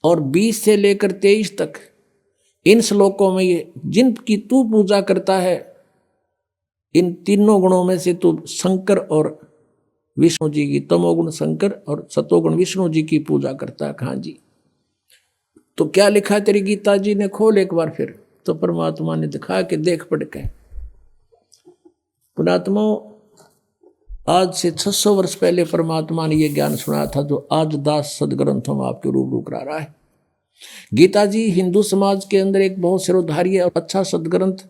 और 20 से लेकर 23 तक, इन श्लोकों में ये जिनकी तू पूजा करता है, इन तीनों गुणों में से तू शंकर और विष्णु जी की, तमोगुण शंकर और सतोगुण विष्णु जी की पूजा करता है। हाँ जी, तो क्या लिखा तेरी गीता जी ने? खोल एक बार फिर। तो परमात्मा ने दिखाया कि देख पढ़ के। पुणात्मा, आज से 600 वर्ष पहले परमात्मा ने यह ज्ञान सुनाया था, जो आज दास सदग्रंथों में आपके रूबरू करा रहा है। गीता जी हिंदू समाज के अंदर एक बहुत सिरोधारी और अच्छा सदग्रंथ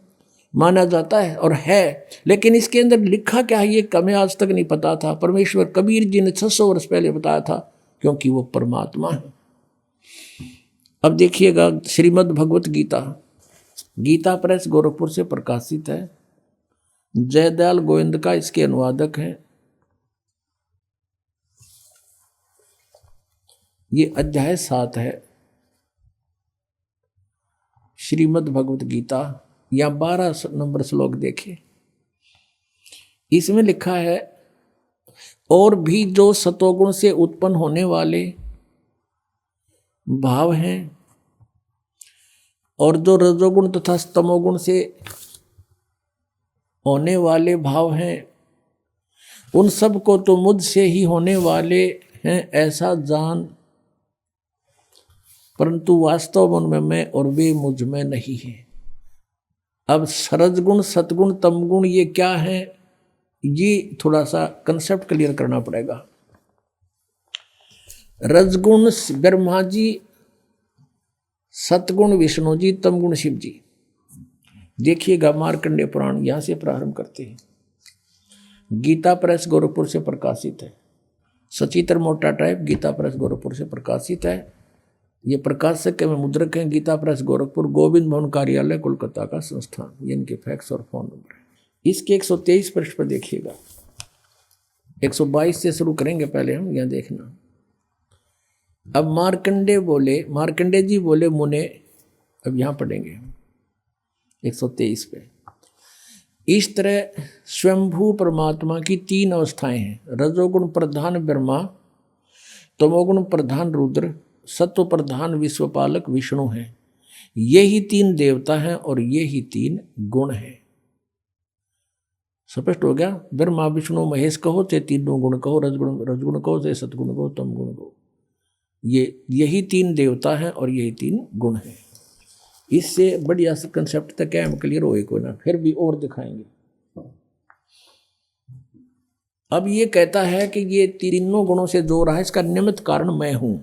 माना जाता है और है, लेकिन इसके अंदर लिखा क्या है ये हमें आज तक नहीं पता था। परमेश्वर कबीर जी ने 600 वर्ष पहले बताया था, क्योंकि वो परमात्मा है। अब देखिएगा श्रीमद् भगवत गीता, गीता प्रेस गोरखपुर से प्रकाशित है। जयदयाल गोविंद का इसके अनुवादक है। ये अध्याय 7 है श्रीमद् भगवत गीता, या 12 नंबर श्लोक देखें। इसमें लिखा है, और भी जो सतोगुण से उत्पन्न होने वाले भाव हैं और जो रजोगुण तथा तमोगुण से होने वाले भाव हैं, उन सब को तो मुझसे ही होने वाले हैं ऐसा जान, परंतु वास्तव में मैं और वे मुझ में नहीं है। अब रजगुण सतगुण तमगुण ये क्या है, ये थोड़ा सा कंसेप्ट क्लियर करना पड़ेगा। रजगुण ब्रह्मा जी, सतगुण विष्णु जी, तमगुण शिव जी। देखिएगा मार्कंडेय पुराण, यहां से प्रारंभ करते हैं। गीता प्रेस गोरखपुर से प्रकाशित है। सचित्र मोटा टाइप गीता प्रेस गोरखपुर से प्रकाशित है। ये प्रकाशक में मुद्रक हैं गीता प्रेस गोरखपुर, गोविंद भवन कार्यालय कोलकाता का संस्थान। ये इनके फैक्स और फोन नंबर है। इसके 123 पृष्ठ पर देखिएगा। 122 से शुरू करेंगे पहले हम, यहाँ देखना। अब मार्कंडे जी बोले मुने, अब यहाँ पढ़ेंगे 123 पे। इस तरह स्वयंभू परमात्मा की 3 अवस्थाएं हैं। रजोगुण प्रधान ब्रह्मा, तमोगुण प्रधान रुद्र, सत्व प्रधान विश्वपालक विष्णु हैं। यही 3 देवता हैं और यही 3 गुण हैं। स्पष्ट हो गया। ब्रह्मा विष्णु महेश कहो चाहे तीनों गुण कहो, रजगुण कहो चाहे सतगुण कहो, तमगुण कहो, यही 3 देवता हैं और यही 3 गुण हैं। इससे बढ़िया कंसेप्ट तक क्या क्लियर हो कोई ना, फिर भी और दिखाएंगे। अब ये कहता है कि ये तीनों गुणों से जो रहा है इसका निमित्त कारण मैं हूं।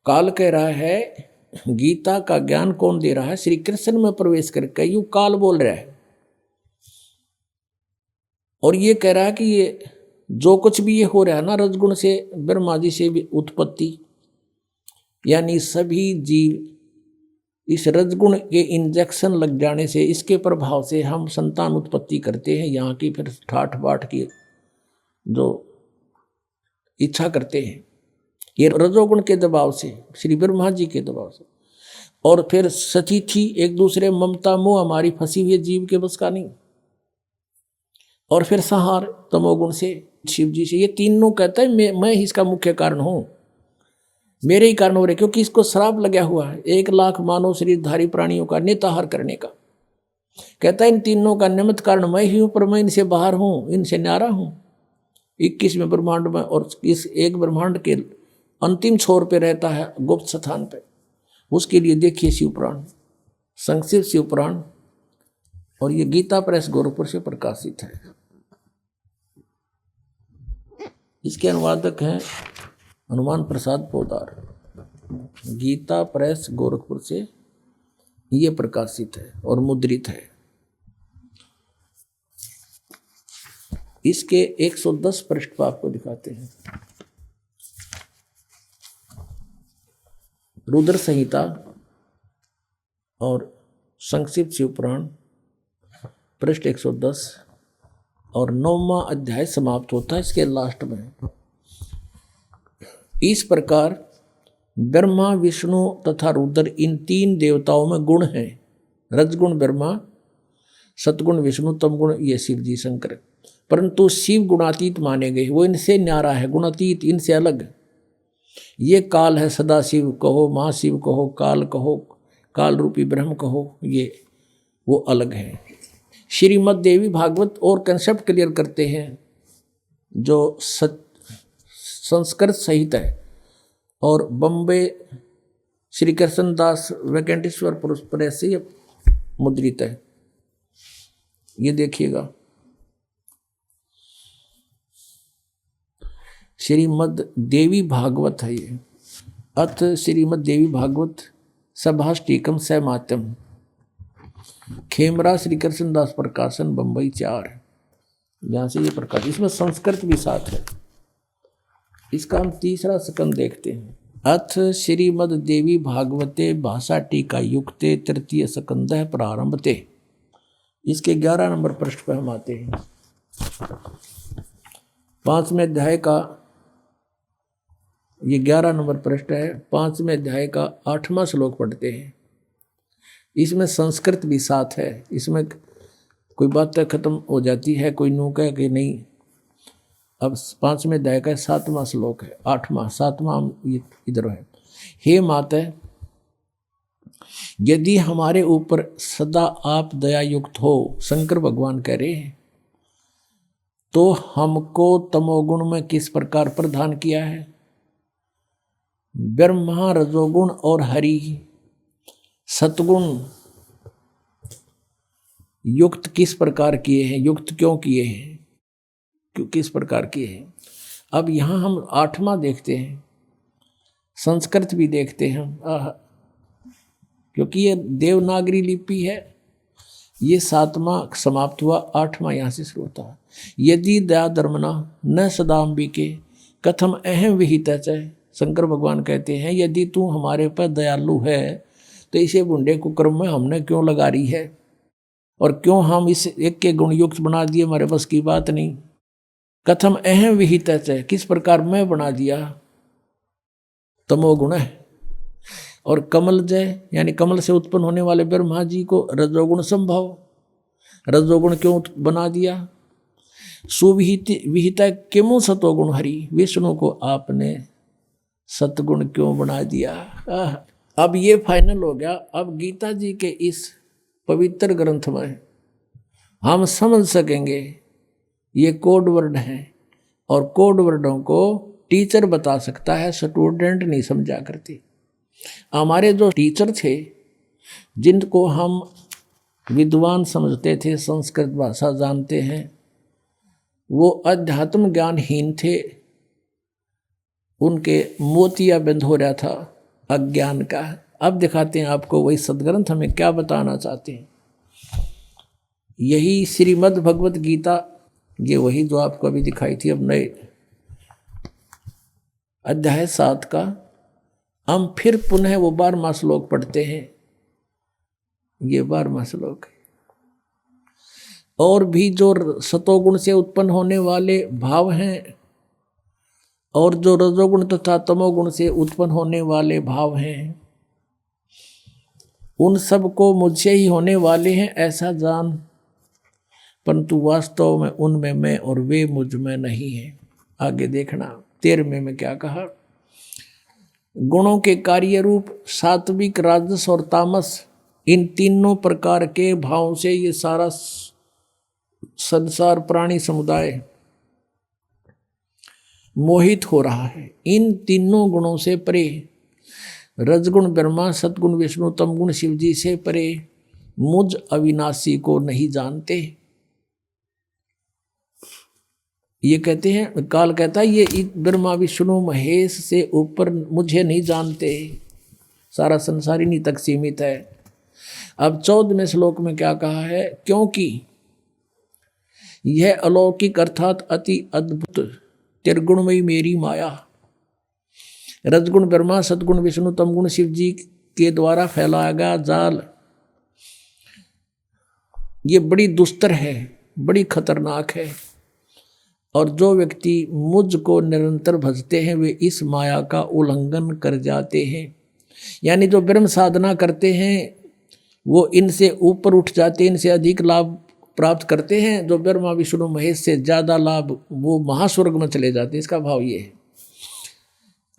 काल कह रहा है, गीता का ज्ञान कौन दे रहा है? श्री कृष्ण में प्रवेश करके यू काल बोल रहा है और ये कह रहा है कि ये जो कुछ भी ये हो रहा है ना, रजगुण से ब्रह्मा जी से भी उत्पत्ति, यानी सभी जीव इस रजगुण के इंजेक्शन लग जाने से, इसके प्रभाव से हम संतान उत्पत्ति करते हैं। यहाँ की फिर ठाठ बाट की जो इच्छा करते हैं, ये रजोगुण के दबाव से, श्री ब्रह्मा जी के दबाव से। और फिर सतीथी एक दूसरे ममता मोह हमारी फंसी हुई जीव के बस का नहीं। और फिर संहार तमोगुण से, शिव जी से। ये तीनों कहता है मैं ही इसका मुख्य कारण हूँ, मेरे ही कारण हो रहे, क्योंकि इसको श्राप लगा हुआ है 1 लाख मानव शरीरधारी प्राणियों का नेताहार करने का। कहता है इन तीनों का निमित्त कारण मैं ही हूँ, पर मैं इनसे बाहर हूँ, इनसे न्यारा हूँ। 21वें ब्रह्मांड में, और इस एक ब्रह्मांड के अंतिम छोर पे रहता है गुप्त स्थान पे। उसके लिए देखिए शिवपुराण, संक्षिप्त शिवपुराण, और ये गीता प्रेस गोरखपुर से प्रकाशित है। इसके अनुवादक हैं हनुमान प्रसाद पोदार। गीता प्रेस गोरखपुर से ये प्रकाशित है और मुद्रित है। इसके 110 पृष्ठ पर आपको दिखाते हैं। रुद्र संहिता और संक्षिप्त शिवपुराण, पृष्ठ 110, और 9वां अध्याय समाप्त होता है इसके लास्ट में। इस प्रकार ब्रह्मा विष्णु तथा रुद्र इन 3 देवताओं में गुण हैं। रजगुण ब्रह्मा, सतगुण विष्णु, तमगुण ये शिव जी शंकर। परंतु शिव गुणातीत माने गए, वो इनसे न्यारा है, गुणातीत, इनसे अलग। ये काल है, सदा शिव कहो, महाशिव कहो, काल कहो, काल रूपी ब्रह्म कहो, ये वो अलग है। श्रीमद् देवी भागवत और कंसेप्ट क्लियर करते हैं, जो संस्कृत सहित है, और बम्बे श्री कृष्ण दास वेंकटेश्वर प्रेस से मुद्रित है। ये देखिएगा, श्रीमद् देवी भागवत है ये। अथ श्रीमद् देवी भागवत सभाष्टिकम सैमात्यम। खेमरा श्री कृष्णदास प्रकाशन बंबई 4, यहाँ से ये प्रकाश। इसमें संस्कृत भी साथ है। इसका हम तीसरा स्कंद देखते हैं। अथ श्रीमद देवी भागवते भाषा टीका युक्ते तृतीय स्कंद प्रारंभते। इसके 11 नंबर पृष्ठ पर हम आते हैं। 5वें अध्याय का ये 11 नंबर पृष्ठ है। 5वें अध्याय का 8वां श्लोक पढ़ते हैं। इसमें संस्कृत भी साथ है। इसमें कोई बात खत्म हो जाती है, कोई नो कहे कि नहीं। अब 5वें अध्याय का 7वां श्लोक है। 8वां 7वां इधर है। हे माता, यदि हमारे ऊपर सदा आप दया युक्त हो, शंकर भगवान कह रहे हैं, तो हमको तमोगुण में किस प्रकार प्रदान किया है? ब्रह्मा रजोगुण और हरि सतगुण युक्त किस प्रकार किए हैं? युक्त क्यों किए हैं? क्यों किस प्रकार किए हैं? अब यहाँ हम 8वां देखते हैं, संस्कृत भी देखते हैं, क्योंकि ये देवनागरी लिपि है। ये 7वां समाप्त हुआ, 8वां यहाँ से शुरू होता है। यदि दया धर्मना न सदाम्बिके कथम अहम विहित है। शंकर भगवान कहते हैं, यदि तू हमारे पर दयालु है तो इसे बुंडे कुकर्म में हमने क्यों लगा रही है, और क्यों हम इस एक के गुण युक्त बना दिए? हमारे बस की बात नहीं। कथम अहम विहित है, किस प्रकार मैं बना दिया? तमोगुण है। और कमल जय यानी कमल से उत्पन्न होने वाले ब्रह्मा जी को रजोगुण संभव, रजोगुण क्यों बना दिया? सुविहित किमु सतोगुण हरि, विष्णु को आपने सतगुण क्यों बना दिया? अब ये फाइनल हो गया। अब गीता जी के इस पवित्र ग्रंथ में हम समझ सकेंगे ये कोड वर्ड हैं, और कोड वर्डों को टीचर बता सकता है, स्टूडेंट नहीं समझा करती। हमारे जो टीचर थे, जिनको हम विद्वान समझते थे, संस्कृत भाषा जानते हैं, वो अध्यात्म ज्ञानहीन थे। उनके मोतिया बंद हो रहा था अज्ञान का। अब दिखाते हैं आपको वही सदग्रंथ हमें क्या बताना चाहते हैं। यही श्रीमद् भगवत गीता, ये वही जो आपको अभी दिखाई थी। अब नए अध्याय 7 का हम फिर पुनः वो 12वां श्लोक पढ़ते हैं। ये 12वां श्लोक है। और भी जो सतोगुण से उत्पन्न होने वाले भाव हैं, और जो रजोगुण तथा तमोगुण से उत्पन्न होने वाले भाव हैं, उन सब को मुझसे ही होने वाले हैं ऐसा जान, परंतु वास्तव में उनमें मैं और वे मुझ में नहीं है। आगे देखना 13वें में क्या कहा? गुणों के कार्य रूप सात्विक, राजस और तामस, इन तीनों प्रकार के भावों से ये सारा संसार प्राणी समुदाय मोहित हो रहा है। इन तीनों गुणों से परे, रजगुण ब्रह्मा, सतगुण विष्णु, तमगुण शिव जी से परे मुझ अविनाशी को नहीं जानते। ये कहते हैं, काल कहता है ये ब्रह्मा विष्णु महेश से ऊपर मुझे नहीं जानते। सारा संसार इन्हीं तक सीमित है। अब 14वें श्लोक में क्या कहा है? क्योंकि यह अलौकिक अर्थात अति अद्भुत त्रिगुणमयी मेरी माया, रजगुण ब्रह्मा, सतगुण विष्णु, तमगुण शिव जी के द्वारा फैलाया गया जाल, ये बड़ी दुस्तर है, बड़ी खतरनाक है। और जो व्यक्ति मुझको निरंतर भजते हैं वे इस माया का उल्लंघन कर जाते हैं। यानी जो ब्रह्म साधना करते हैं वो इनसे ऊपर उठ जाते हैं, इनसे अधिक लाभ प्राप्त करते हैं। जो ब्रह्मा विष्णु महेश से ज़्यादा लाभ, वो महास्वर्ग में चले जाते हैं। इसका भाव ये है।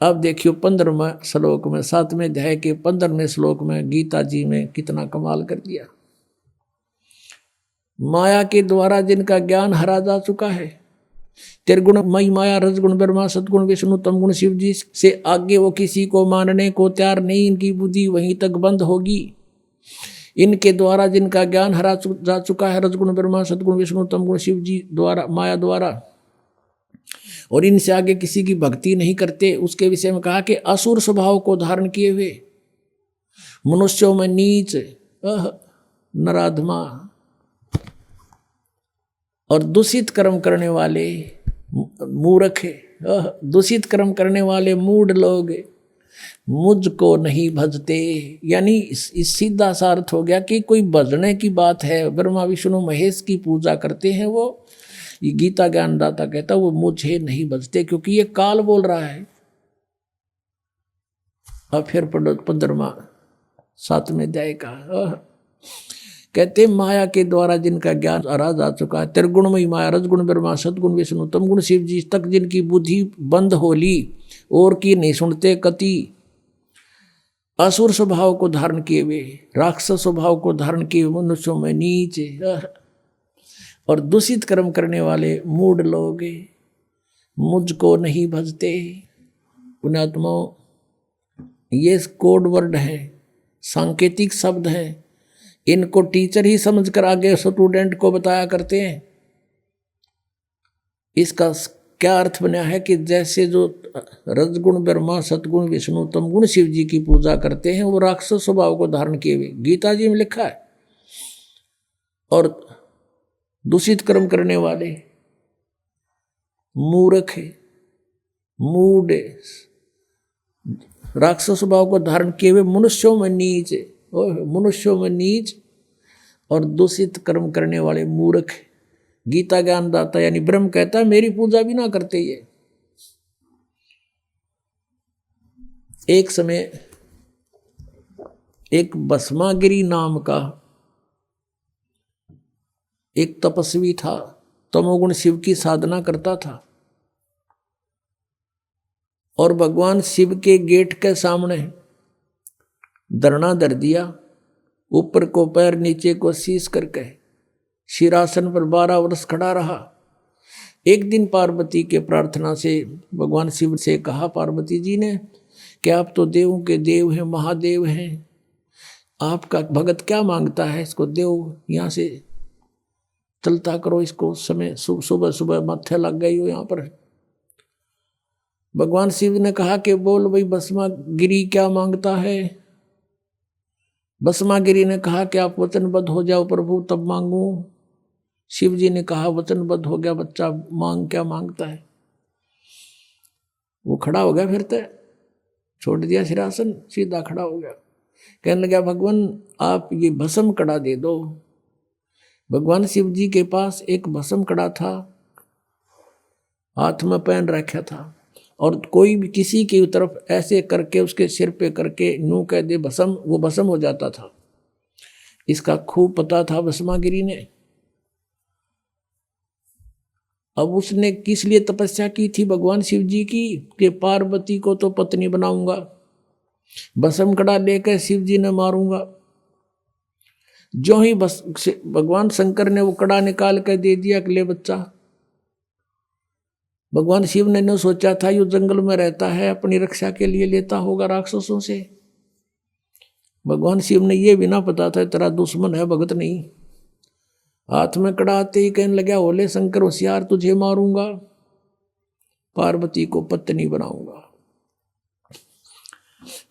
अब देखियो 15वें श्लोक में, 7वें अध्याय के 15वें श्लोक में गीता जी में कितना कमाल कर दिया। माया के द्वारा जिनका ज्ञान हरा जा चुका है, त्रिगुणमयी माया, रजगुण ब्रह्मा, सतगुण विष्णु, तमगुण शिव जी से आगे वो किसी को मानने को तैयार नहीं। इनकी बुद्धि वहीं तक बंद होगी। इनके द्वारा जिनका ज्ञान हरा जा चुका है, रजगुण ब्रह्मा, सतगुण विष्णु, तमगुण शिव जी द्वारा, माया द्वारा, और इनसे आगे किसी की भक्ति नहीं करते। उसके विषय में कहा कि असुर स्वभाव को धारण किए हुए, मनुष्यों में नीच, नराधमा और दूषित कर्म करने वाले मूर्ख, दूषित कर्म करने वाले मूढ़ लोग मुझको नहीं भजते। यानी इस सीधा सा अर्थ हो गया कि कोई भजने की बात है, ब्रह्मा विष्णु महेश की पूजा करते हैं वो, ये गीता ज्ञानदाता कहता वो मुझे नहीं भजते, क्योंकि ये काल बोल रहा है। अब फिर पढ़ो 15वां 7वें अध्याय का, कहते माया के द्वारा जिनका ज्ञान हरा जा चुका है, त्रिगुणमयी माया, रजगुण ब्रह्मा, सदगुण विष्णु, तमगुण शिव जी तक जिनकी बुद्धि बंद होली और की नहीं सुनते कति, असुर स्वभाव को धारण किए हुए, राक्षस स्वभाव को धारण किए हुए मनुष्यों में नीच और दूषित कर्म करने वाले मूढ़ लोग मुझको नहीं भजते। पुण्यात्माओं, ये कोड वर्ड है, सांकेतिक शब्द हैं, इनको टीचर ही समझकर आगे स्टूडेंट को बताया करते हैं। इसका क्या अर्थ बना है कि जैसे जो रजगुण ब्रह्मा, सतगुण विष्णु, तमगुण शिव जी की पूजा करते हैं वो राक्षस स्वभाव को धारण किए हुए, गीता जी में लिखा है। और दूषित कर्म करने वाले मूर्ख, मूढ़, राक्षस स्वभाव को धारण किए हुए मनुष्यों में नीच, मनुष्यों में नीच और दूषित कर्म करने वाले मूर्ख। गीता ज्ञानदाता यानी ब्रह्म कहता है मेरी पूजा भी ना करते ये। एक समय एक भस्मागिरी नाम का एक तपस्वी था, तमोगुण शिव की साधना करता था और भगवान शिव के गेट के सामने धरना धर दिया, ऊपर को पैर नीचे को शीश करके शिरासन पर 12 वर्ष खड़ा रहा। एक दिन पार्वती के प्रार्थना से भगवान शिव से कहा पार्वती जी ने कि आप तो देवों के देव हैं, महादेव हैं, आपका भगत क्या मांगता है, इसको देव यहाँ से चलता करो, इसको समय सुबह सुबह माथे लग गई हो यहाँ पर। भगवान शिव ने कहा कि बोल भाई भस्मागिरी क्या मांगता है। भस्मागिरी ने कहा कि आप वचनबद्ध हो जाओ प्रभु तब मांगू। शिव जी ने कहा वचनबद्ध हो गया बच्चा, मांग क्या मांगता है। वो खड़ा हो गया, फिर तो छोड़ दिया सिरासन, सीधा खड़ा हो गया। कहने लगा भगवान आप ये भस्म कड़ा दे दो। भगवान शिव जी के पास एक भस्म कड़ा था, हाथ में पहन रखा था, और कोई भी किसी की तरफ ऐसे करके उसके सिर पे करके नू कह दे भस्म, वो भस्म हो जाता था। इसका खूब पता था भस्मागिरी ने। अब उसने किस लिए तपस्या की थी भगवान शिव जी की कि पार्वती को तो पत्नी बनाऊंगा, भस्म कड़ा लेकर शिव जी ने मारूंगा। जो ही भगवान शंकर ने वो कड़ा निकाल कर दे दिया कि ले बच्चा। भगवान शिव ने न सोचा था यो जंगल में रहता है, अपनी रक्षा के लिए लेता होगा राक्षसों से। भगवान शिव ने ये भी ना पता था तेरा दुश्मन है, भगत नहीं। हाथ में कड़ा आते ही कहने लगा ओले शंकर होशियार, तुझे मारूंगा, पार्वती को पत्नी बनाऊंगा।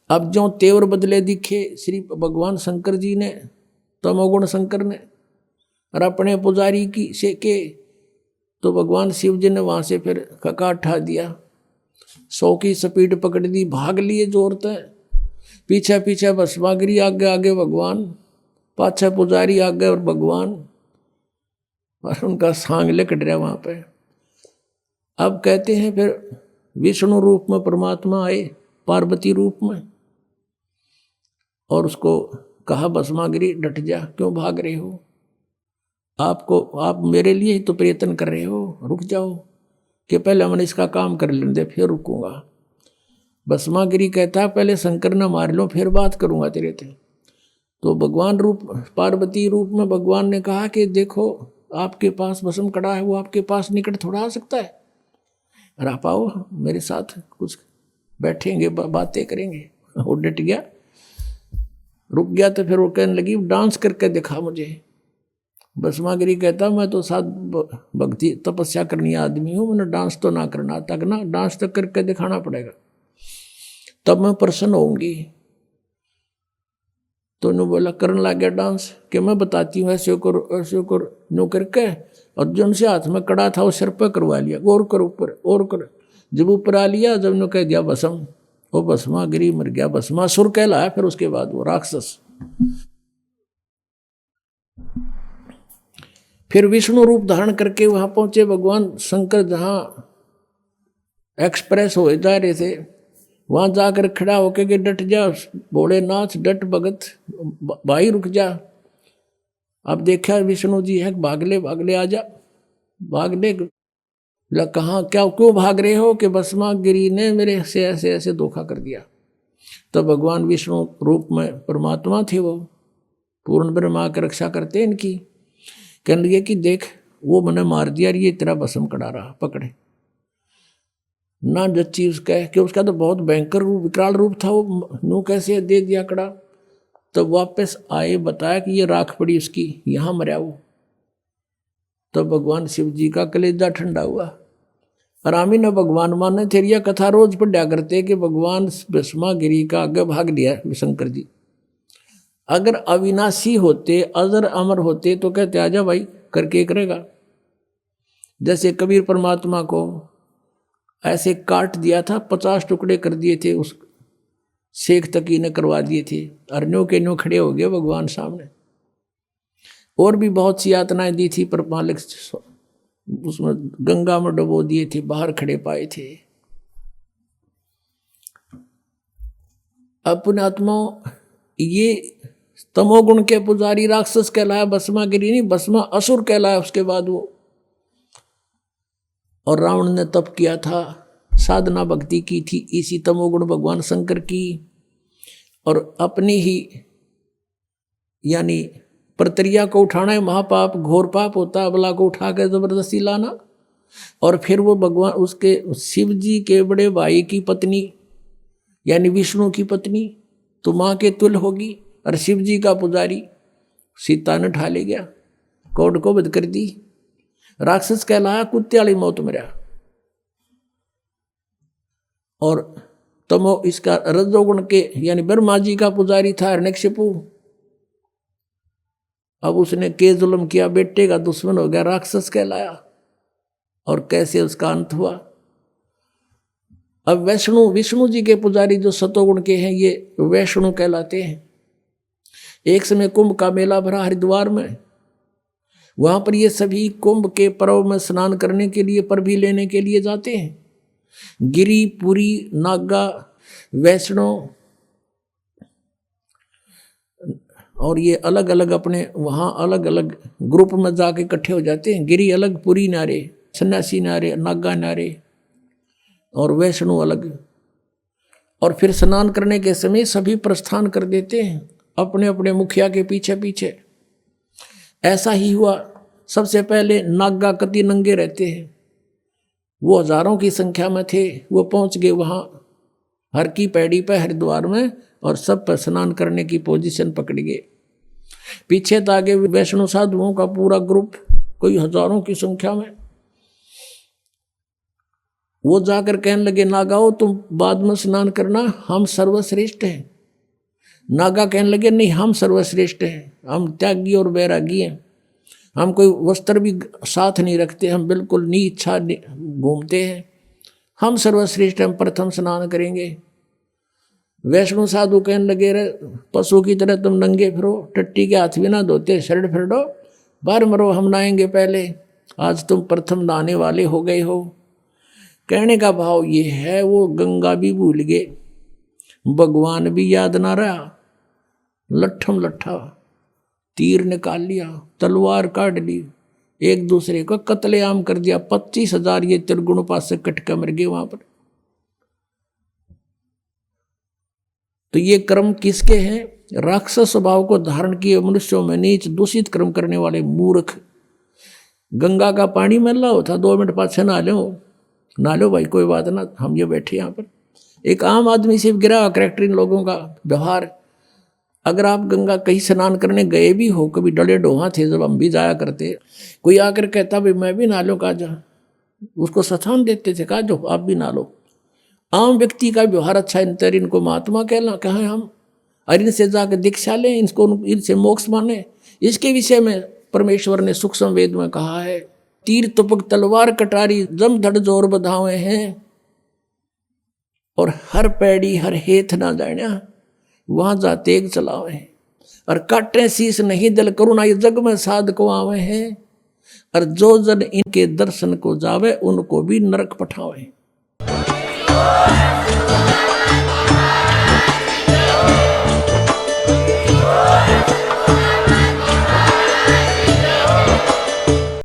अब जो तेवर बदले दिखे श्री भगवान शंकर जी ने, तमोगुण शंकर ने, और अपने पुजारी की से के, तो भगवान शिव जी ने वहां से फिर खका उठा दिया, 100 की स्पीड पकड़ दी, भाग लिए जोरते। पीछे पीछे भस्मागिरी, आगे आगे भगवान, पाछे पुजारी, आगे और भगवान, और उनका सांग लिकट रहा वहां पे। अब कहते हैं फिर विष्णु रूप में परमात्मा आए, पार्वती रूप में, और उसको कहा भस्मागिरी डट जा, क्यों भाग रहे हो, आप मेरे लिए ही तो प्रयत्न कर रहे हो, रुक जाओ कि पहले मैंने इसका काम कर लेने दे फिर रुकूंगा। भस्मागिरी कहता पहले शंकर ने मार लो फिर बात करूंगा तेरे से। तो भगवान रूप, पार्वती रूप में भगवान ने कहा कि देखो आपके पास भस्म कड़ा है, वो आपके पास निकट थोड़ा आ सकता है, और आप आओ मेरे साथ, कुछ बैठेंगे बातें करेंगे। वो डट गया, रुक गया। तो फिर वो कहने लगी डांस करके दिखा मुझे। भस्मागिरी कहता मैं तो साथ भक्ति तपस्या करनी आदमी हूँ, मैंने डांस तो ना करना तक ना, डांस तो करके दिखाना पड़ेगा तब मैं प्रसन्न होंगी। तो उन्होंने बोला करने लग गया डांस कि मैं बताती हूँ ऐसे करो नो करके, और जो उनसे हाथ में कड़ा था वो सिर पर करवा लिया, और कर ऊपर और कर। जब ऊपर आ लिया, जब उन्होंने कह दिया भस्म, वो भस्मा गिरी, मर गया। भस्मासुर कहलाया फिर उसके बाद वो राक्षस। फिर विष्णु रूप धारण करके वहां पहुंचे भगवान शंकर, जहां एक्सप्रेस हो जा रहे थे, वहां जाकर खड़ा होके कि डट जा भोलेनाथ, डट भगत भाई, रुक जा। अब देखा विष्णु जी है, भागले भागले आ जा, भागले। कहाँ क्या क्यों भाग रहे हो? कि भस्मा गिरी ने मेरे से ऐसे ऐसे धोखा कर दिया। तो भगवान विष्णु रूप में परमात्मा थे, वो पूर्ण ब्रह्मा की रक्षा करते इनकी। कहने लगे कि देख वो मैंने मार दिया, ये तेरा भस्म कड़ा रहा, पकड़े ना जच्ची उसका है कि उसका तो बहुत भयंकर रूप, विकराल रूप था वो, नू कैसे दे दिया कड़ा। तो वापस आए, बताया कि ये राख पड़ी उसकी, यहाँ मरा वो। तो भगवान शिव जी का कलेजा ठंडा हुआ। और आमी न भगवान माने थे, यह कथा रोज पढ़ा करते कि भगवान भस्मा गिरी का आगे भाग लिया शंकर जी। अगर अविनाशी होते, अजर अमर होते तो कहते आजा भाई, करके करेगा। जैसे कबीर परमात्मा को ऐसे काट दिया था, 50 टुकड़े कर दिए थे, उस शेख तकी ने करवा दिए थे, और न्यो के न्यो खड़े हो गए भगवान सामने। और भी बहुत सी यातनाएं दी थी, पर मालिक उसमें गंगा में डुबो दिए थे, बाहर खड़े पाए थे। अपने आत्मा ये तमोगुण के पुजारी राक्षस कहलाया, भस्मा गिरी नहीं, भस्मा असुर कहलाया उसके बाद वो। और रावण ने तप किया था, साधना भक्ति की थी इसी तमोगुण भगवान शंकर की, और अपनी ही यानी प्रक्रिया को उठाना है महापाप, घोर पाप होता है अबला को उठा कर जबरदस्ती लाना। और फिर वो भगवान उसके शिव जी के बड़े भाई की पत्नी यानी विष्णु की पत्नी तो माँ के तुल्य होगी, और शिव जी का पुजारी सीता ने ढा ले गया, कोड को बद कर दी, राक्षस कहलाया, कुत्ते वाली मौत मरा। और तमो इसका रजोगुण के यानी ब्रह्मा जी का पुजारी था हिरण्यकशिपु। अब उसने के जुल्म किया, बेटे का दुश्मन हो गया, राक्षस कहलाया। और कैसे उसका अंत हुआ। अब विष्णु जी के पुजारी जो सतोगुण के हैं, ये वैष्णु कहलाते हैं। एक समय कुंभ का मेला भरा हरिद्वार में, वहां पर ये सभी कुंभ के पर्व में स्नान करने के लिए, पर भी लेने के लिए जाते हैं। गिरी, पुरी, नागा, वैष्णव और ये अलग अलग अपने वहाँ अलग अलग ग्रुप में जाके इकट्ठे हो जाते हैं। गिरी अलग, पुरी नारे, सन्यासी नारे, नागा नारे, और वैष्णु अलग। और फिर स्नान करने के समय सभी प्रस्थान कर देते हैं अपने अपने मुखिया के पीछे पीछे। ऐसा ही हुआ। सबसे पहले नागा कति नंगे रहते हैं, वो हजारों की संख्या में थे, वो पहुंच गए वहाँ हर की पैड़ी पे हरिद्वार में, और सब पर स्नान करने की पोजीशन पकड़ गए। पीछे तो आगे वैष्णव साधुओं का पूरा ग्रुप, कोई हजारों की संख्या में। वो जाकर कहने लगे नागाओ तुम बाद में स्नान करना, हम सर्वश्रेष्ठ हैं। नागा कहने लगे नहीं, हम सर्वश्रेष्ठ हैं, हम त्यागी और बैरागी हैं, हम कोई वस्त्र भी साथ नहीं रखते, हम बिल्कुल नीचा घूमते हैं, हम सर्वश्रेष्ठ, हम प्रथम स्नान करेंगे। वैष्णव साधु कहने लगे रे पशु की तरह तुम नंगे फिरो, टट्टी के हाथ भी ना धोते, शरण फिर दो, बाहर मरो, हम नहाएंगे पहले, आज तुम प्रथम नहाने वाले हो गए हो। कहने का भाव ये है, वो गंगा भी भूल गए, भगवान भी याद ना रहा, लट्ठम लट्ठा तीर निकाल लिया, तलवार काट ली, एक दूसरे को कत्लेआम कर दिया। 25,000 ये त्रिगुण पास से कटके मर गए वहां पर। तो ये कर्म किसके हैं? राक्षस स्वभाव को धारण किए मनुष्यों में नीच दूषित कर्म करने वाले मूर्ख। गंगा का पानी मैला होता, 2 मिनट पाछे नहा लो भाई, कोई बात ना, हम ये बैठे यहाँ पर। एक आम आदमी से गिरा करैक्टर इन लोगों का व्यवहार। अगर आप गंगा कहीं स्नान करने गए भी हो, कभी डले डोहा थे जब हम भी जाया करते, कोई आकर कहता भाई मैं भी नहा लो, कहा जा, उसको स्थान देते थे, कहा जो आप भी नहा लो। आम व्यक्ति का व्यवहार अच्छा, इन इनको महात्मा कहना कहा हम। और इनसे जाकर दीक्षा लें, इनसे मोक्ष माने। इसके विषय में परमेश्वर ने सूक्ष्म वेद में कहा है, तीर तुपक तलवार कटारी जम धड़ जोर बधावे हैं, और हर पैड़ी हर हेथ ना जाण्या वहां जा तेग चलावे हैं, और काटे शीस नहीं दिल करुणा ये जग में साध को आवे हैं, और जो जन इनके दर्शन को जावे उनको भी नरक पठावे।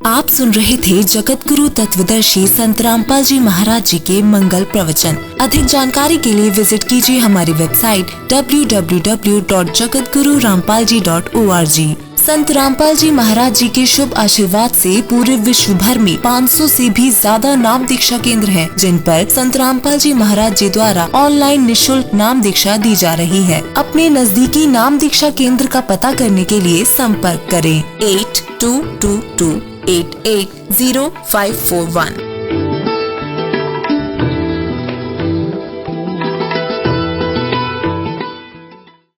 आप सुन रहे थे जगत गुरु तत्वदर्शी संत रामपाल जी महाराज जी के मंगल प्रवचन। अधिक जानकारी के लिए विजिट कीजिए हमारी वेबसाइट www.jagatgururampalji.org। संत रामपाल जी महाराज जी के शुभ आशीर्वाद से पूरे विश्व भर में 500 से भी ज्यादा नाम दीक्षा केंद्र हैं, जिन पर संत रामपाल जी महाराज जी द्वारा ऑनलाइन निशुल्क नाम दीक्षा दी जा रही है। अपने नजदीकी नाम दीक्षा केंद्र का पता करने के लिए संपर्क करें 8222880541।